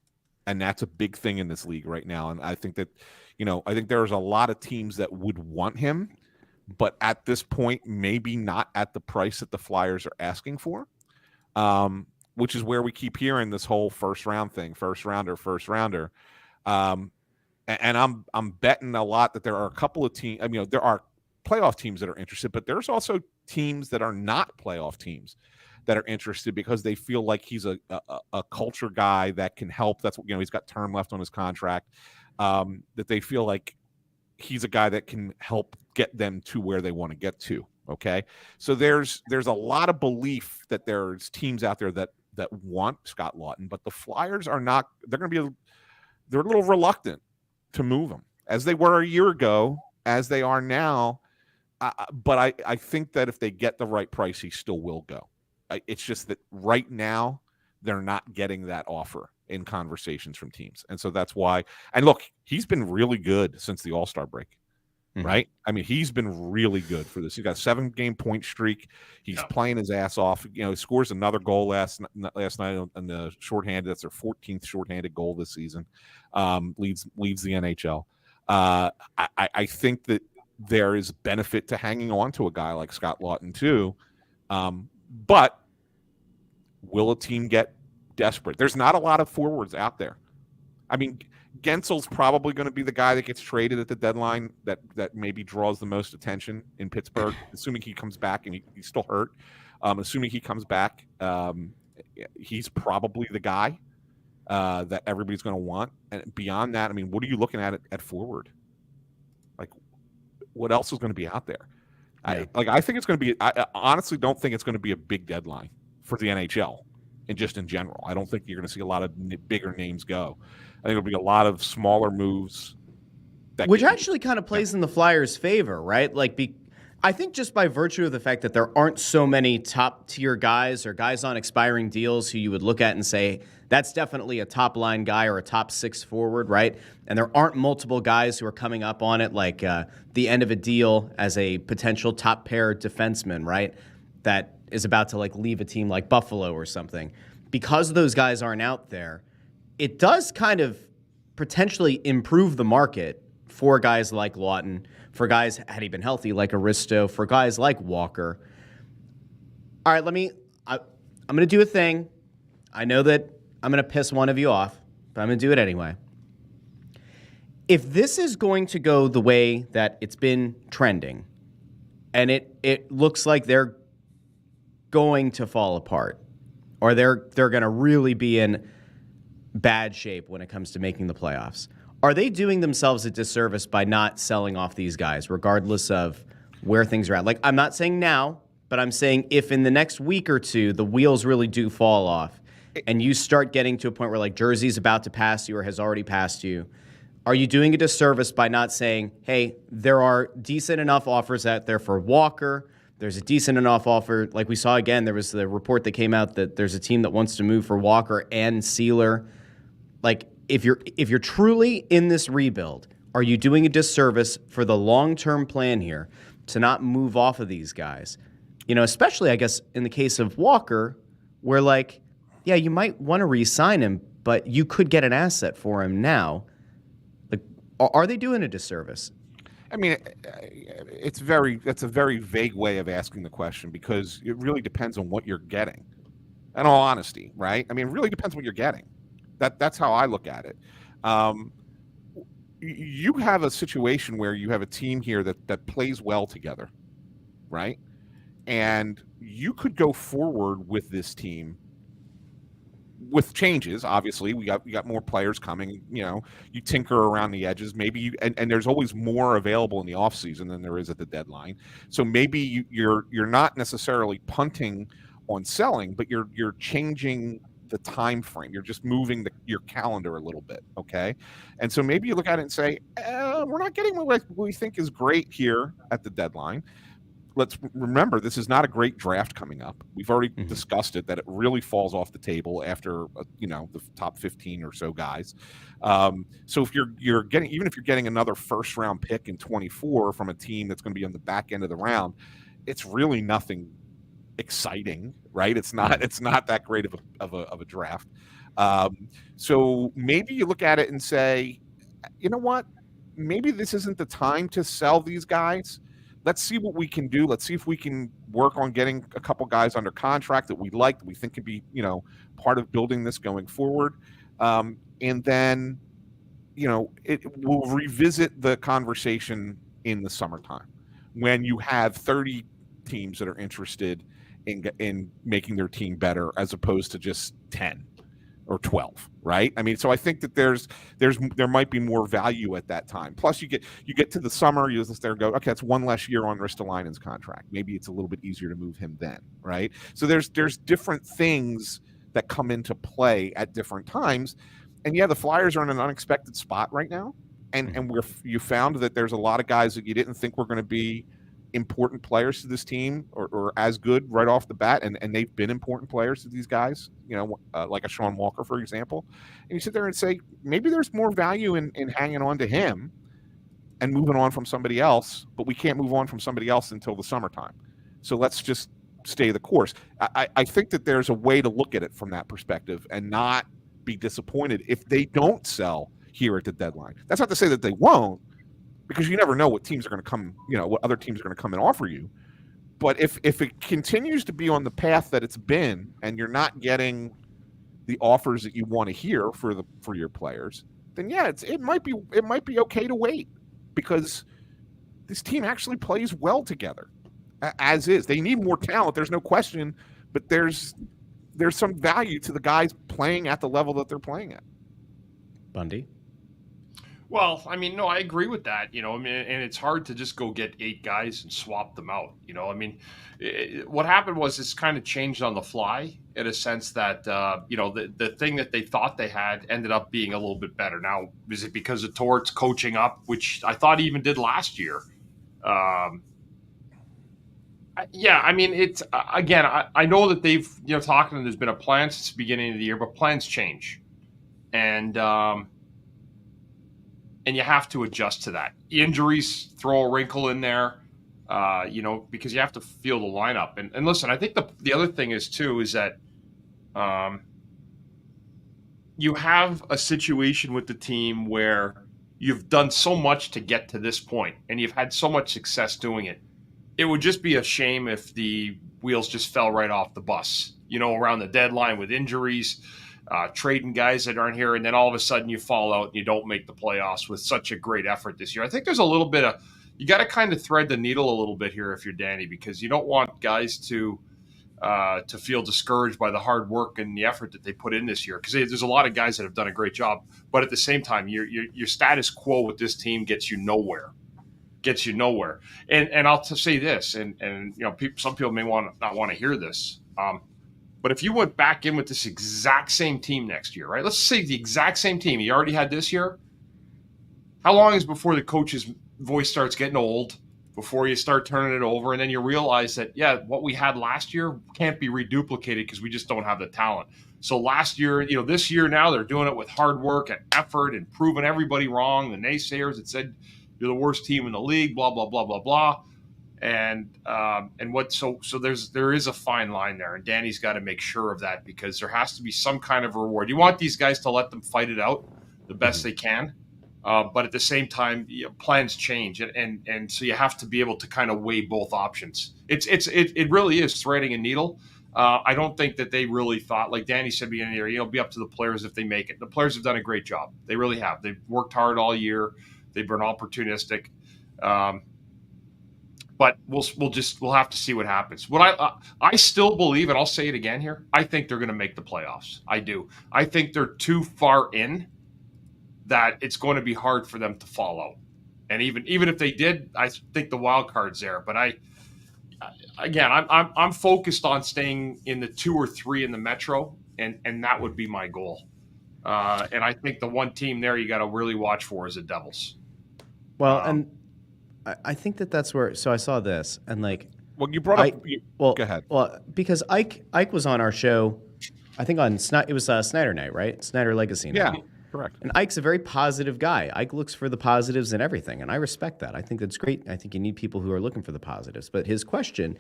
and that's a big thing in this league right now. And I think that, I think there's a lot of teams that would want him, but at this point, maybe not at the price that the Flyers are asking for, which is where we keep hearing this whole first rounder. And I'm betting a lot that there are a couple of teams. There are playoff teams that are interested, but there's also teams that are not playoff teams that are interested because they feel like he's a culture guy that can help. That's what, he's got term left on his contract, that they feel like he's a guy that can help get them to where they want to get to. Okay. So there's a lot of belief that there's teams out there that want Scott Laughton, but the Flyers are not. They're a little reluctant to move him, as they were a year ago, as they are now. But I think that if they get the right price, he still will go. It's just that right now they're not getting that offer in conversations from teams. And so that's why. And look, he's been really good since the All-Star break. right? I mean, he's been really good for this. He's got a 7-game point streak. He's playing his ass off. You know, he scores another goal last night on the shorthanded. That's their 14th shorthanded goal this season. Leads the NHL. I think that there is benefit to hanging on to a guy like Scott Laughton too. But will a team get desperate? There's not a lot of forwards out there. I mean, Gensel's probably going to be the guy that gets traded at the deadline that maybe draws the most attention in Pittsburgh, assuming he comes back, and he's still hurt. Assuming he comes back, he's probably the guy that everybody's going to want. And beyond that, I mean, what are you looking at forward? Like, what else is going to be out there? Yeah. I think it's going to be. I honestly don't think it's going to be a big deadline for the NHL, and just in general, I don't think you're going to see a lot of bigger names go. I think it'll be a lot of smaller moves. Which actually kind of plays in the Flyers' favor, right? I think just by virtue of the fact that there aren't so many top-tier guys or guys on expiring deals who you would look at and say, that's definitely a top-line guy or a top-6 forward, right? And there aren't multiple guys who are coming up on it like the end of a deal as a potential top-pair defenseman, right? That is about to leave a team like Buffalo or something. Because those guys aren't out there, it does kind of potentially improve the market for guys like Laughton, for guys, had he been healthy, like Aristo, for guys like Walker. All right, I'm going to do a thing. I know that I'm going to piss one of you off, but I'm going to do it anyway. If this is going to go the way that it's been trending, and it looks like they're going to fall apart, or they're going to really be in bad shape when it comes to making the playoffs, are they doing themselves a disservice by not selling off these guys, regardless of where things are at? I'm not saying now, but I'm saying if in the next week or two the wheels really do fall off and you start getting to a point where Jersey's about to pass you or has already passed you, are you doing a disservice by not saying, hey, there are decent enough offers out there for Walker, there's a decent enough offer, like we saw again, there was the report that came out that there's a team that wants to move for Walker and Sealer. If you're truly in this rebuild, are you doing a disservice for the long-term plan here to not move off of these guys? Especially, I guess, in the case of Walker, where, you might want to re-sign him, but you could get an asset for him now. Are they doing a disservice? I mean, that's a very vague way of asking the question, because it really depends on what you're getting. In all honesty, right? I mean, it really depends what you're getting. That's how I look at it. You have a situation where you have a team here that plays well together, right? And you could go forward with this team with changes. Obviously, we got more players coming. You tinker around the edges. Maybe and there's always more available in the offseason than there is at the deadline. So maybe you're not necessarily punting on selling, but you're changing the time frame. You're just moving your calendar a little bit, okay? And so maybe you look at it and say, we're not getting what we think is great here at the deadline. Let's remember, this is not a great draft coming up. We've already discussed it, that it really falls off the table after the top 15 or so guys. So if you're getting another first round pick in 24 from a team that's going to be on the back end of the round, it's really nothing exciting, right? It's not that great of a draft. So maybe you look at it and say, you know what? Maybe this isn't the time to sell these guys. Let's see what we can do. Let's see if we can work on getting a couple guys under contract that we like, that we think could be, part of building this going forward. And then, we'll revisit the conversation in the summertime when you have 30 teams that are interested in making their team better, as opposed to just 10 or 12, right? I mean, so I think that there might be more value at that time. Plus, you get to the summer, you just there and go, okay, that's one less year on Ristolainen's contract. Maybe it's a little bit easier to move him then, right? So there's different things that come into play at different times. And yeah, the Flyers are in an unexpected spot right now, and you found that there's a lot of guys that you didn't think were going to be important players to this team or as good right off the bat, and they've been important players to these guys, like a Sean Walker, for example. And you sit there and say, maybe there's more value in hanging on to him and moving on from somebody else, but we can't move on from somebody else until the summertime. So let's just stay the course. I think that there's a way to look at it from that perspective and not be disappointed if they don't sell here at the deadline. That's not to say that they won't, because you never know what teams are going to come, what other teams are going to come and offer you. But if it continues to be on the path that it's been, and you're not getting the offers that you want to hear for your players, then yeah, it might be okay to wait, because this team actually plays well together as is. They need more talent, there's no question, but there's some value to the guys playing at the level that they're playing at. Bundy? Well, I mean, no, I agree with that. And it's hard to just go get 8 guys and swap them out. What happened was it's kind of changed on the fly in a sense that, the thing that they thought they had ended up being a little bit better. Now, is it because of Torts coaching up, which I thought he even did last year? Yeah, I mean, it's again, I know that they've, talking and there's been a plan since the beginning of the year, but plans change. And you have to adjust to that. Injuries throw a wrinkle in there, because you have to feel the lineup. And listen, I think the other thing is too is that you have a situation with the team where you've done so much to get to this point, and you've had so much success doing it. It would just be a shame if the wheels just fell right off the bus, around the deadline with injuries. Trading guys that aren't here, and then all of a sudden you fall out and you don't make the playoffs with such a great effort this year. I think there's a little bit of, you got to kind of thread the needle a little bit here if you're Danny, because you don't want guys to feel discouraged by the hard work and the effort that they put in this year, because there's a lot of guys that have done a great job, but at the same time, your status quo with this team gets you nowhere. And I'll say this, and some people may not want to hear this. But if you went back in with this exact same team next year, right? Let's say the exact same team you already had this year. How long is before the coach's voice starts getting old, before you start turning it over, and then you realize that, yeah, what we had last year can't be reduplicated because we just don't have the talent. So last year, this year now they're doing it with hard work and effort and proving everybody wrong. The naysayers that said you're the worst team in the league, blah, blah, blah, blah, blah. So there is a fine line there, and Danny's got to make sure of that, because there has to be some kind of reward. You want these guys to let them fight it out the best they can, but at the same time, plans change, and so you have to be able to kind of weigh both options. It really is threading a needle. I don't think that they really thought, like Danny said, beginning of the year, it'll be up to the players if they make it. The players have done a great job. They really have. They've worked hard all year. They've been opportunistic. But we'll have to see what happens. What I still believe, and I'll say it again here, I think they're going to make the playoffs. I do. I think they're too far in that it's going to be hard for them to fall out. And even if they did, I think the wild card's there. But I'm focused on staying in the 2 or 3 in the Metro, and that would be my goal. And I think the one team there you got to really watch for is the Devils. Well, and I think that's where. So I saw this, and well, you brought up. Go ahead. Well, because Ike was on our show, I think it was Snyder Night, right? Snyder Legacy Night. Yeah, correct. And Ike's a very positive guy. Ike looks for the positives in everything, and I respect that. I think that's great. I think you need people who are looking for the positives. But his question,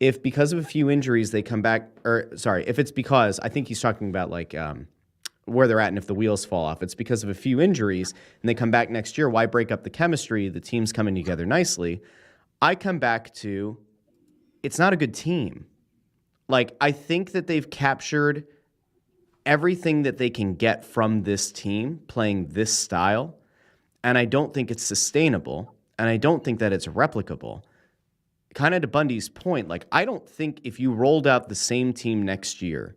if because of a few injuries they come back, if it's because, I think he's talking about where they're at, and if the wheels fall off, it's because of a few injuries and they come back next year, why break up the chemistry? The team's coming together nicely. I come back to, it's not a good team. I think that they've captured everything that they can get from this team playing this style, and I don't think it's sustainable, and I don't think that it's replicable. Kind of to Bundy's point, I don't think if you rolled out the same team next year,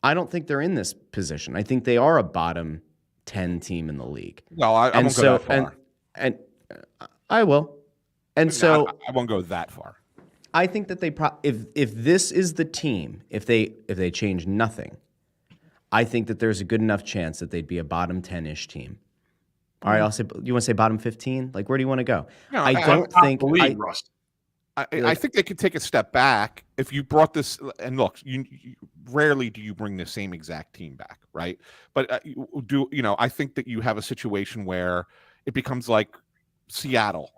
I don't think they're in this position. I think they are a bottom 10 team in the league. Well, I won't go that far. And I will. And so I won't go that far. I think that they if this is the team, if they change nothing, I think that there's a good enough chance that they'd be a bottom 10-ish team. All right, I'll say, you want to say bottom 15? Where do you want to go? No, I don't think Russ. I think they could take a step back if you brought this. And look, you rarely do you bring the same exact team back, right? But I think that you have a situation where it becomes like Seattle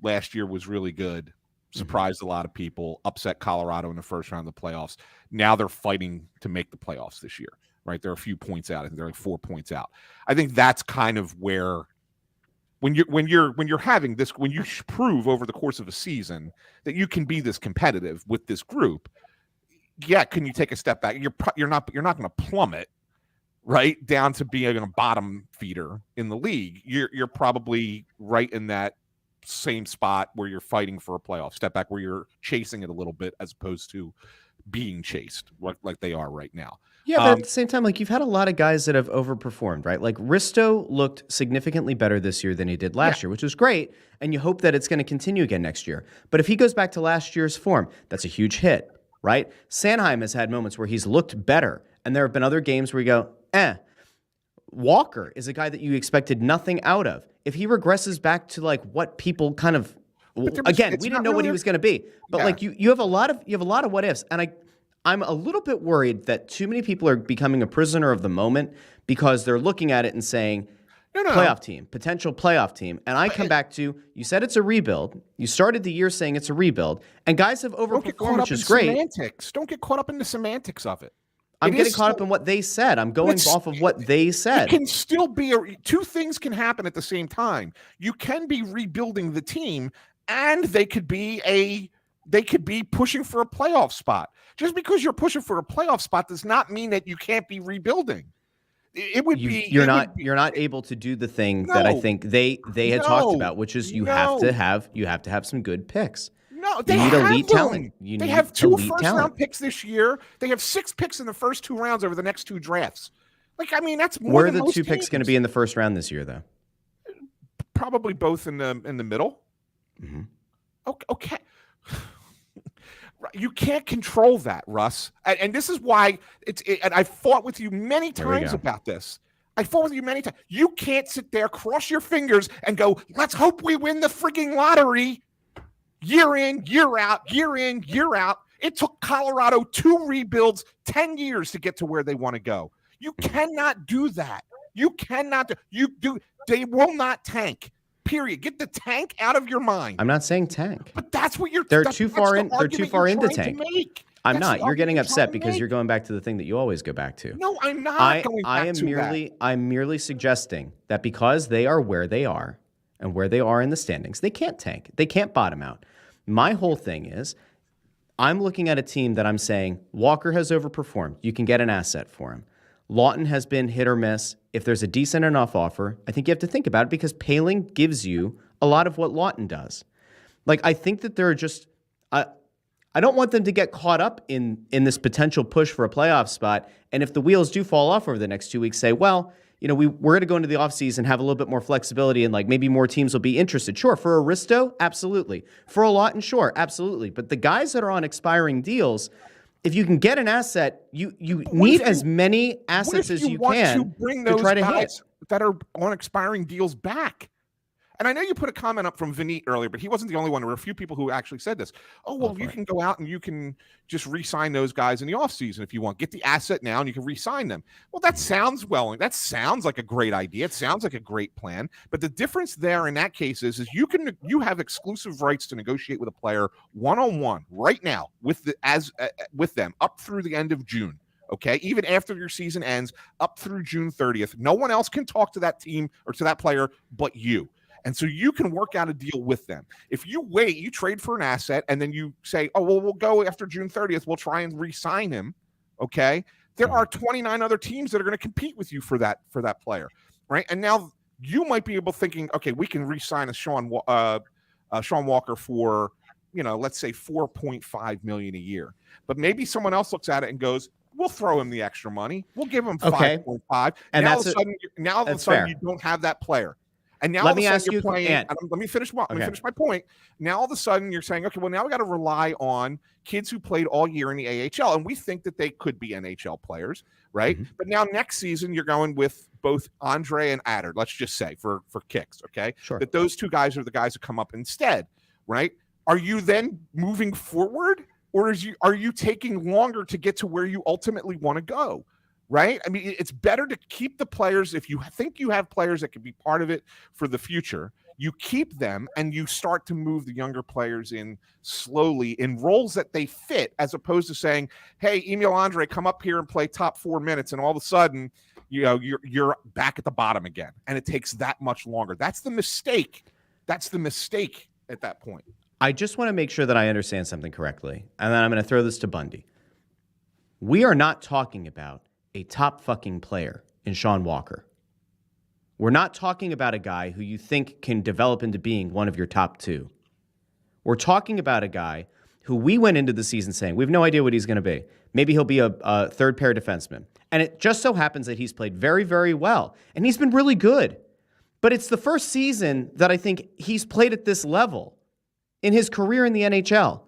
last year was really good, surprised a lot of people, upset Colorado in the first round of the playoffs. Now they're fighting to make the playoffs this year, right? They're a few points out. I think they're like 4 points out. I think that's kind of where when you're having this, when you prove over the course of a season that you can be this competitive with this group, yeah, can you take a step back? You're not going to plummet right down to being a bottom feeder in the league. You're probably right in that same spot where you're fighting for a playoff step back, where you're chasing it a little bit as opposed to being chased like they are right now. Yeah, but at the same time, like, you've had a lot of guys that have overperformed, right? Like, Risto looked significantly better this year than he did last year, which was great, and you hope that it's going to continue again next year. But if he goes back to last year's form, that's a huge hit, right? Sanheim has had moments where he's looked better, and there have been other games where you go, Walker is a guy that you expected nothing out of. If he regresses back to like what people kind of, again, we didn't know what he was going to be, but like you have a lot of what ifs, and I'm a little bit worried that too many people are becoming a prisoner of the moment because they're looking at it and saying, playoff team, potential playoff team. And I come back to, you said it's a rebuild. You started the year saying it's a rebuild, and guys have overperformed, which is great. Semantics. Don't get caught up in the semantics of it. I'm getting caught up in what they said. I'm going off of what they said. It can still be two things can happen at the same time. You can be rebuilding the team, and they could be pushing for a playoff spot. Just because you're pushing for a playoff spot does not mean that you can't be rebuilding. You're not able to do the thing that I think they had talked about, which is you have to have some good picks. No, they need elite them. talent. They have 2 first-round picks this year. They have 6 picks in the first 2 rounds over the next 2 drafts. Like, I mean, that's more Where are than the most 2 picks going to be in the first round this year, though? Probably both in the middle. Mm-hmm. Okay. You can't control that, Russ. And this is why and I fought with you many times about this. You can't sit there, cross your fingers, and go, let's hope we win the frigging lottery. Year in, year out, year in, year out. It took Colorado 2 rebuilds, 10 years to get to where they want to go. You cannot do that. You cannot do. They will not tank. Period. Get the tank out of your mind. I'm not saying tank. But that's what you're. They're too far in. They're too far into tank. I'm That's not. You're getting upset because you're going back to the thing that you always go back to. No, I'm not going back to that. I'm merely suggesting that because they are where they are and where they are in the standings, they can't tank. They can't bottom out. My whole thing is, I'm looking at a team that I'm saying Walker has overperformed. You can get an asset for him. Lawton has been hit or miss. If there's a decent enough offer, I think you have to think about it because Poehling gives you a lot of what Lawton does. Like, I think that there are just I don't want them to get caught up in this potential push for a playoff spot. And if the wheels do fall off over the next 2 weeks, say, well, you know, we're going to go into the offseason, have a little bit more flexibility, and like maybe more teams will be interested. Sure, for Aristo, absolutely. For a Lawton, sure, absolutely. But the guys that are on expiring deals, if you can get an asset, you need as many assets as you can to bring those try to guys hit. that are on expiring deals back. And I know you put a comment up from Vinit earlier, but he wasn't the only one. There were a few people who actually said this. Oh, well, you can go out and you can just re-sign those guys in the offseason if you want. Get the asset now and you can re-sign them. Well, that sounds like a great idea. It sounds like a great plan. But the difference there in that case is you have exclusive rights to negotiate with a player one-on-one right now with them up through the end of June. Okay, even after your season ends, up through June 30th, no one else can talk to that team or to that player but you. And so you can work out a deal with them. If you wait, you trade for an asset, and then you say, oh, well, we'll go after June 30th. We'll try and re-sign him, okay? There are 29 other teams that are going to compete with you for that player, right? And now you might be able thinking, okay, we can re-sign a Sean Walker for, let's say $4.5 million a year. But maybe someone else looks at it and goes, we'll throw him the extra money. We'll give him 5.5. And now all of a sudden you don't have that player. And now let me ask you, let me finish my point. Now all of a sudden you're saying, okay, well, now we got to rely on kids who played all year in the AHL, and we think that they could be NHL players, right? Mm-hmm. But now next season you're going with both Andre and Adder, let's just say for kicks, okay? Sure. That those 2 guys are the guys that come up instead, right? Are you then moving forward, or are you taking longer to get to where you ultimately want to go? right? I mean, it's better to keep the players. If you think you have players that could be part of it for the future, you keep them and you start to move the younger players in slowly in roles that they fit, as opposed to saying, hey, Emil Andre, come up here and play top 4 minutes. And all of a sudden, you're back at the bottom again. And it takes that much longer. That's the mistake. That's the mistake at that point. I just want to make sure that I understand something correctly. And then I'm going to throw this to Bundy. We are not talking about a top fucking player in Sean Walker. We're not talking about a guy who you think can develop into being one of your top 2. We're talking about a guy who we went into the season saying we have no idea what he's going to be. Maybe he'll be a third pair defenseman. And it just so happens that he's played very, very well. And he's been really good. But it's the first season that I think he's played at this level in his career in the NHL.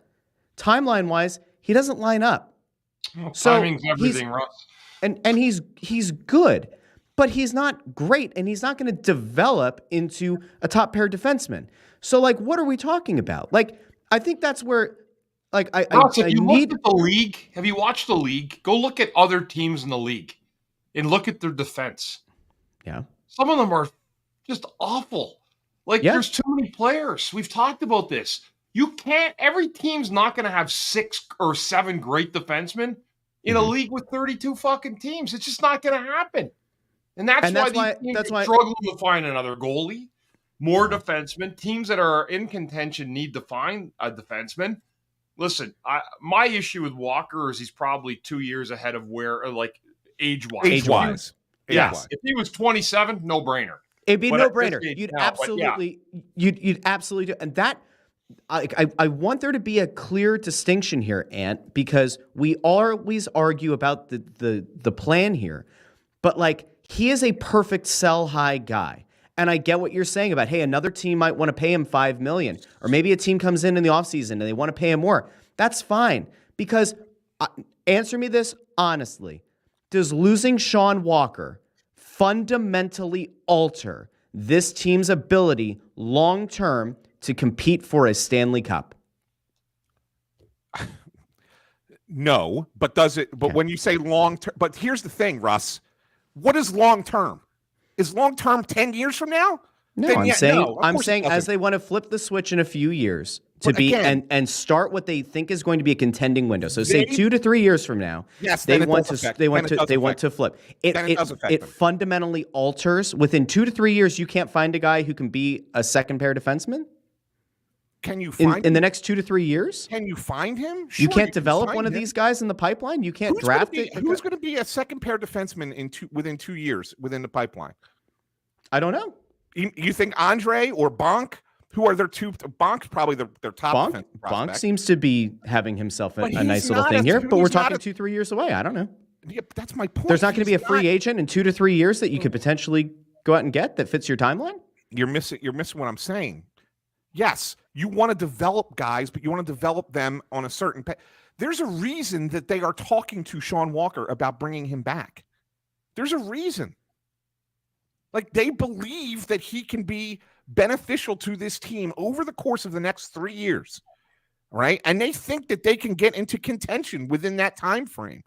Timeline-wise, he doesn't line up. Well, so timing's everything, Russ. And he's good, but he's not great, and he's not going to develop into a top pair defenseman. So, like, what are we talking about? Like, I think that's where, like, Russ, I if you need look at the league, have you watched the league? Go look at other teams in the league and look at their defense. Yeah. Some of them are just awful. Like, there's too many players. We've talked about this. You can't, every team's not going to have 6 or 7 great defensemen in a league with 32 fucking teams. It's just not going to happen. And that's why these teams are struggling to find another goalie, more defensemen. Teams that are in contention need to find a defenseman. Listen, my issue with Walker is he's probably 2 years ahead of where, like, age-wise. Age-wise. Yes. If he was 27, no-brainer. It'd be a no-brainer. You'd absolutely do. And that, I want there to be a clear distinction here, Ant, because we always argue about the plan here. But, like, he is a perfect sell-high guy. And I get what you're saying about, hey, another team might want to pay him $5 million. Or maybe a team comes in the offseason and they want to pay him more. That's fine. Because, answer me this honestly. Does losing Sean Walker fundamentally alter this team's ability long-term to compete for a Stanley Cup? No, but does it? But when you say long-term, but here's the thing, Russ. What is long-term? Is long-term 10 years from now? No, I'm saying as they want to flip the switch in a few years to be and start what they think is going to be a contending window. So say 2 to 3 years from now, yes, they want to flip. It fundamentally alters within 2 to 3 years. You can't find a guy who can be a second pair defenseman. Can you find in the next 2 to 3 years? Can you find him? Sure, you can't develop one of these guys in the pipeline. You can't draft it. Who's going to be a second pair defenseman within 2 years within the pipeline? I don't know. You think Andre or Bonk? Who are their two? Bonk's probably their top defense prospect. Bonk seems to be having himself a nice little thing here, but we're talking 2-3 years away. I don't know. Yeah, that's my point. There's not going to be a free agent in 2 to 3 years that you could potentially go out and get that fits your timeline? You're missing what I'm saying. Yes, you want to develop guys, but you want to develop them on a certain There's a reason that they are talking to Sean Walker about bringing him back. There's a reason. Like, they believe that he can be beneficial to this team over the course of the next 3 years, right? And they think that they can get into contention within that time frame.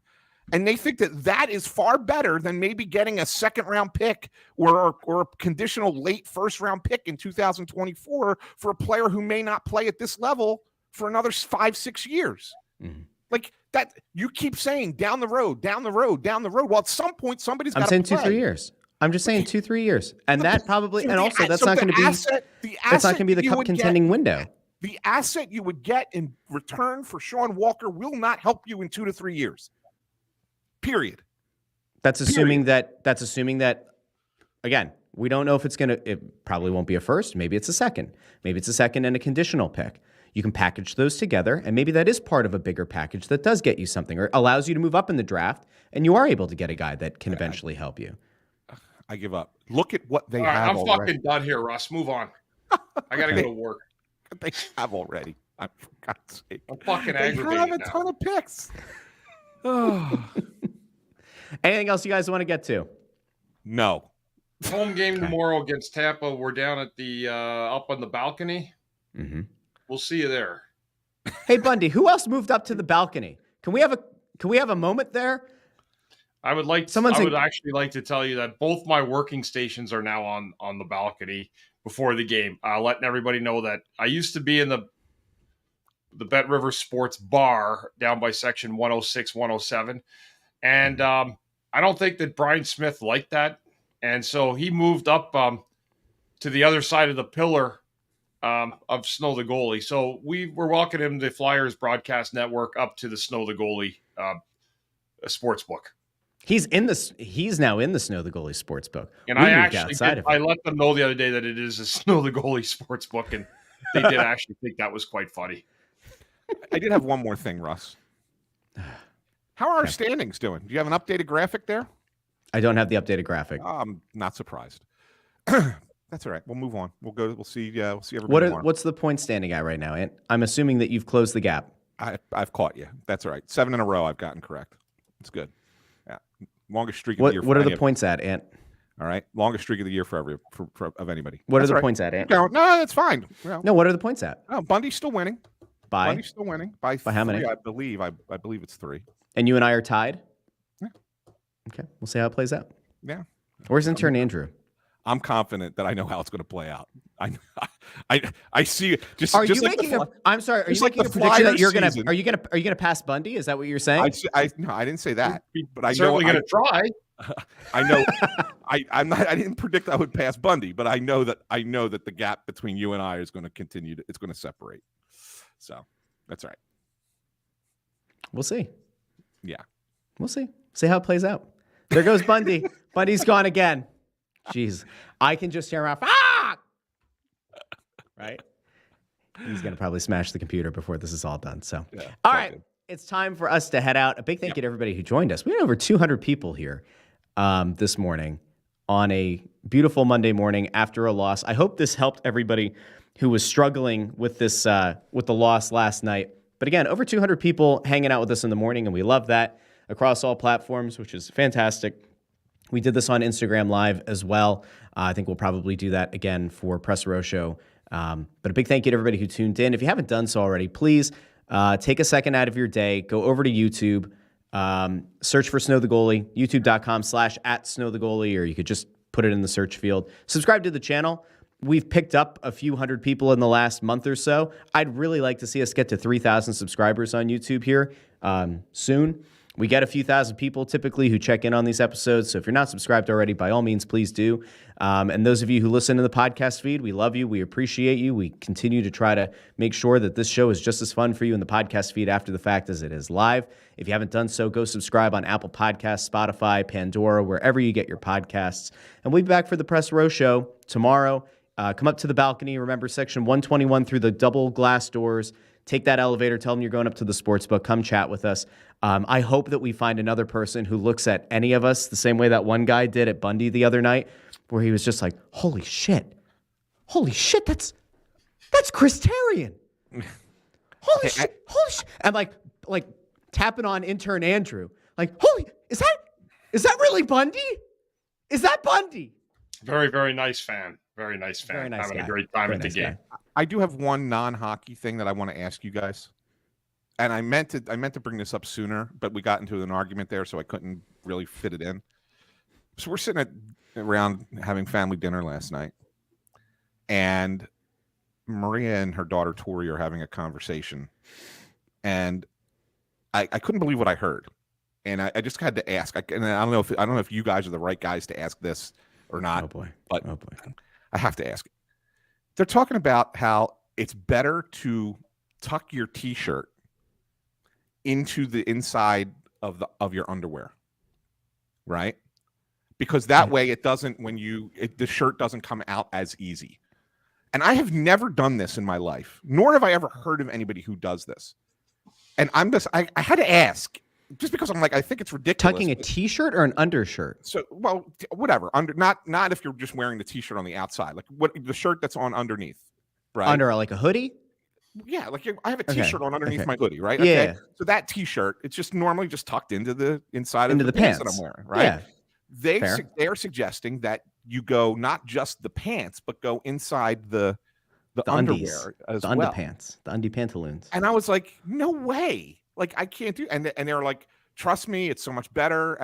And they think that that is far better than maybe getting a second-round pick or a conditional late first-round pick in 2024 for a player who may not play at this level for another 5-6 years. Mm-hmm. Like that, you keep saying down the road. Well, at some point, somebody's got to play. I'm saying 2-3 years. I'm just saying 2-3 years, and that probably, and also that's not going to be that's not going to be the cup contending window. The asset you would get in return for Sean Walker will not help you in 2 to 3 years. Period. That's assuming that. Again, we don't know if it probably won't be a first. Maybe it's a second. Maybe it's a second and a conditional pick. You can package those together, and maybe that is part of a bigger package that does get you something or allows you to move up in the draft, and you are able to get a guy that can eventually help you. I give up. Look at what they have already. I'm fucking done here, Russ. Move on. I got to go to work. They have already. For God's sake. I'm fucking aggravated. They have a ton of picks. Anything else you guys want to get to? No. Home game tomorrow against Tampa. We're down at the up on the balcony. Mm-hmm. We'll see you there. Hey, Bundy, who else moved up to the balcony? Can we have a moment there? I would actually like to tell you that both my working stations are now on the balcony before the game. Letting everybody know that I used to be in the Bet River Sports Bar down by section 106, 107. And I don't think that Brian Smith liked that. And so he moved up to the other side of the pillar of Snow the Goalie. So we're welcoming the Flyers broadcast network up to the Snow the Goalie sports book. He's now in the Snow the Goalie sports book. And I let them know the other day that it is a Snow the Goalie sports book, and they did actually think that was quite funny. I did have one more thing, Russ. How are our standings doing? Do you have an updated graphic there? I don't have the updated graphic. I'm not surprised. That's all right. We'll move on. We'll see everybody tomorrow. What's the point standing at right now, Ant? I'm assuming that you've closed the gap. I've caught you. That's all right. 7 in a row I've gotten correct. It's good. Yeah. Longest streak of the year. What are the points at, Ant? All right. Longest streak of the year of anybody. What are the points at, Ant? No, that's fine. No, what are the points at? No, Bundy's still winning. Bundy's still winning. By how many? I believe it's 3. And you and I are tied? Yeah. Okay. We'll see how it plays out. Yeah. Where's intern Andrew? I'm confident that I know how it's going to play out. I see it. I'm sorry. Are you making a prediction that you're going to? Are you going to pass Bundy? Is that what you're saying? No, I didn't say that. But I certainly going to try. I know. I'm not. I didn't predict I would pass Bundy, but I know that the gap between you and I is going to continue. It's going to separate. So that's all right. We'll see. Yeah, we'll see. See how it plays out. There goes Bundy. Bundy's gone again. Jeez, I can just hear him out. Right? He's going to probably smash the computer before this is all done. So, all right, it's time for us to head out. A big thank you to everybody who joined us. We had over 200 people here this morning on a beautiful Monday morning after a loss. I hope this helped everybody who was struggling with this with the loss last night. But again, over 200 people hanging out with us in the morning, and we love that across all platforms, which is fantastic. We did this on Instagram Live as well. I think we'll probably do that again for Press Row Show. But a big thank you to everybody who tuned in. If you haven't done so already, please take a second out of your day, go over to YouTube, search for Snow the Goalie, youtube.com/@SnowTheGoalie, or you could just put it in the search field. Subscribe to the channel. We've picked up a few hundred people in the last month or so. I'd really like to see us get to 3,000 subscribers on YouTube here soon. We get a few thousand people typically who check in on these episodes. So if you're not subscribed already, by all means, please do. And those of you who listen to the podcast feed, we love you. We appreciate you. We continue to try to make sure that this show is just as fun for you in the podcast feed after the fact as it is live. If you haven't done so, go subscribe on Apple Podcasts, Spotify, Pandora, wherever you get your podcasts. And we'll be back for the Press Row Show tomorrow. Come up to the balcony. Remember, section 121 through the double glass doors. Take that elevator. Tell them you're going up to the sports book. Come chat with us. I hope that we find another person who looks at any of us the same way that one guy did at Bundy the other night, where he was just like, holy shit, that's Chris Therien. Holy shit. And like tapping on intern Andrew. Like, is that really Bundy? Is that Bundy? Very, very nice fan. Very nice fan. Very nice Having guy. a great time Very at nice the game. guy. I do have one non-hockey thing that I want to ask you guys. And I meant to bring this up sooner, but we got into an argument there, so I couldn't really fit it in. So we're sitting around having family dinner last night, and Maria and her daughter Tori are having a conversation, and I couldn't believe what I heard, and I just had to ask. And I don't know if you guys are the right guys to ask this or not. Oh boy! But I have to ask it. They're talking about how it's better to tuck your T-shirt into the inside of your underwear, right? Because that way it doesn't the shirt doesn't come out as easy. And I have never done this in my life, nor have I ever heard of anybody who does this. And I had to ask, just because I'm like, I think it's ridiculous. Tucking a T-shirt or an undershirt? So, well, whatever. Not if you're just wearing the T-shirt on the outside, like the shirt that's on underneath, right? Under like a hoodie? Yeah, like I have a T-shirt on underneath my hoodie, right? Yeah. Okay. So that T-shirt, it's just normally just tucked into the inside into of the pants that I'm wearing, right? Yeah. They are suggesting that you go not just the pants, but go inside the underwear as well. Underpants, the undie pantaloons. And I was like, no way. Like I can't do. And they're like trust me, it's so much better.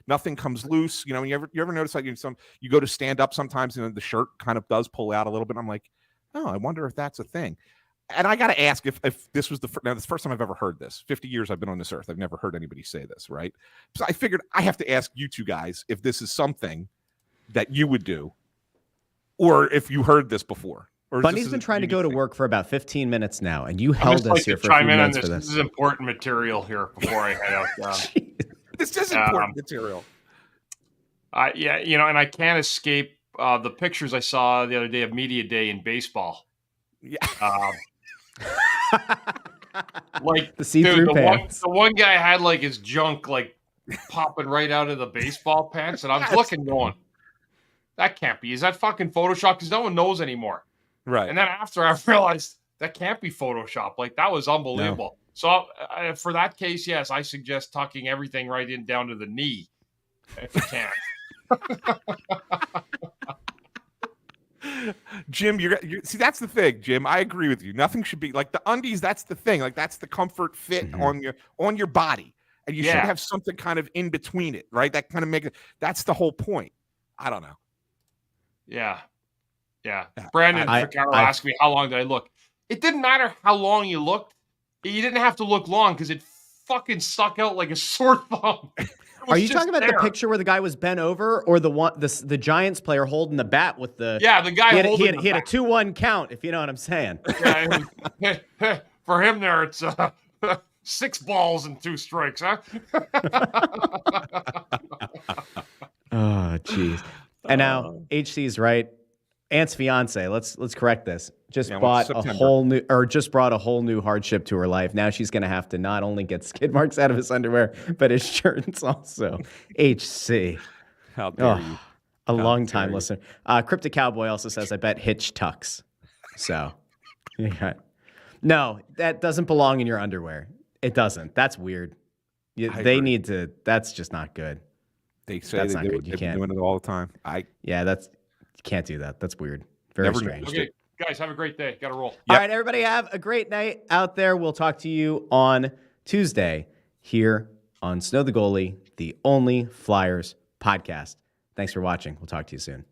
Nothing comes loose. You know, you ever notice like you go to stand up sometimes and the shirt kind of does pull out a little bit. I'm like, oh, I wonder if that's a thing. And I got to ask if this was this is the first time I've ever heard this. 50 years I've been on this earth. I've never heard anybody say this, right? So I figured I have to ask you two guys if this is something that you would do or if you heard this before. Bundy's been trying to go to work for about 15 minutes now, and you held us here for a few minutes for this. This is important material here before I head out. This is important material. Yeah, you know, and I can't escape the pictures I saw the other day of Media Day in baseball. Yeah. Like the see-through pants. The one guy had like his junk like popping right out of the baseball pants, and I was looking going, that can't be. Is that fucking Photoshop? Because no one knows anymore. Right. And then after I realized that can't be Photoshop. Like that was unbelievable. No. So for that case, yes, I suggest tucking everything right in down to the knee if you can. Jim, you see, that's the thing, Jim. I agree with you. Nothing should be like the undies. That's the thing. Like that's the comfort fit on your body, and you should have something kind of in between it, right? That kind of make it. That's the whole point. I don't know. Yeah. Brandon Ficaro asked me how long did I look. It didn't matter how long you looked. You didn't have to look long because it fucking stuck out like a sore thumb. Are you talking about the picture where the guy was bent over, or the Giants player holding the bat with the? Yeah, the guy he had a 2-1 count. If you know what I'm saying. Yeah, for him, there it's 6 balls and 2 strikes, huh? Oh, jeez. And now HC's right. Aunt's fiance. Let's correct this. Just brought a whole new hardship to her life. Now she's going to have to not only get skid marks out of his underwear, but his shirts also. HC. How dare you? A long time listener. Cryptic Cowboy also says, I bet Hitch tucks. So, yeah. No, that doesn't belong in your underwear. It doesn't. That's weird. They need to. That's just not good. They say they do it. They've been doing it all the time. You can't do that. That's weird. Very strange. Okay, guys, have a great day. Got to roll. All right, everybody, have a great night out there. We'll talk to you on Tuesday here on Snow the Goalie, the only Flyers podcast. Thanks for watching. We'll talk to you soon.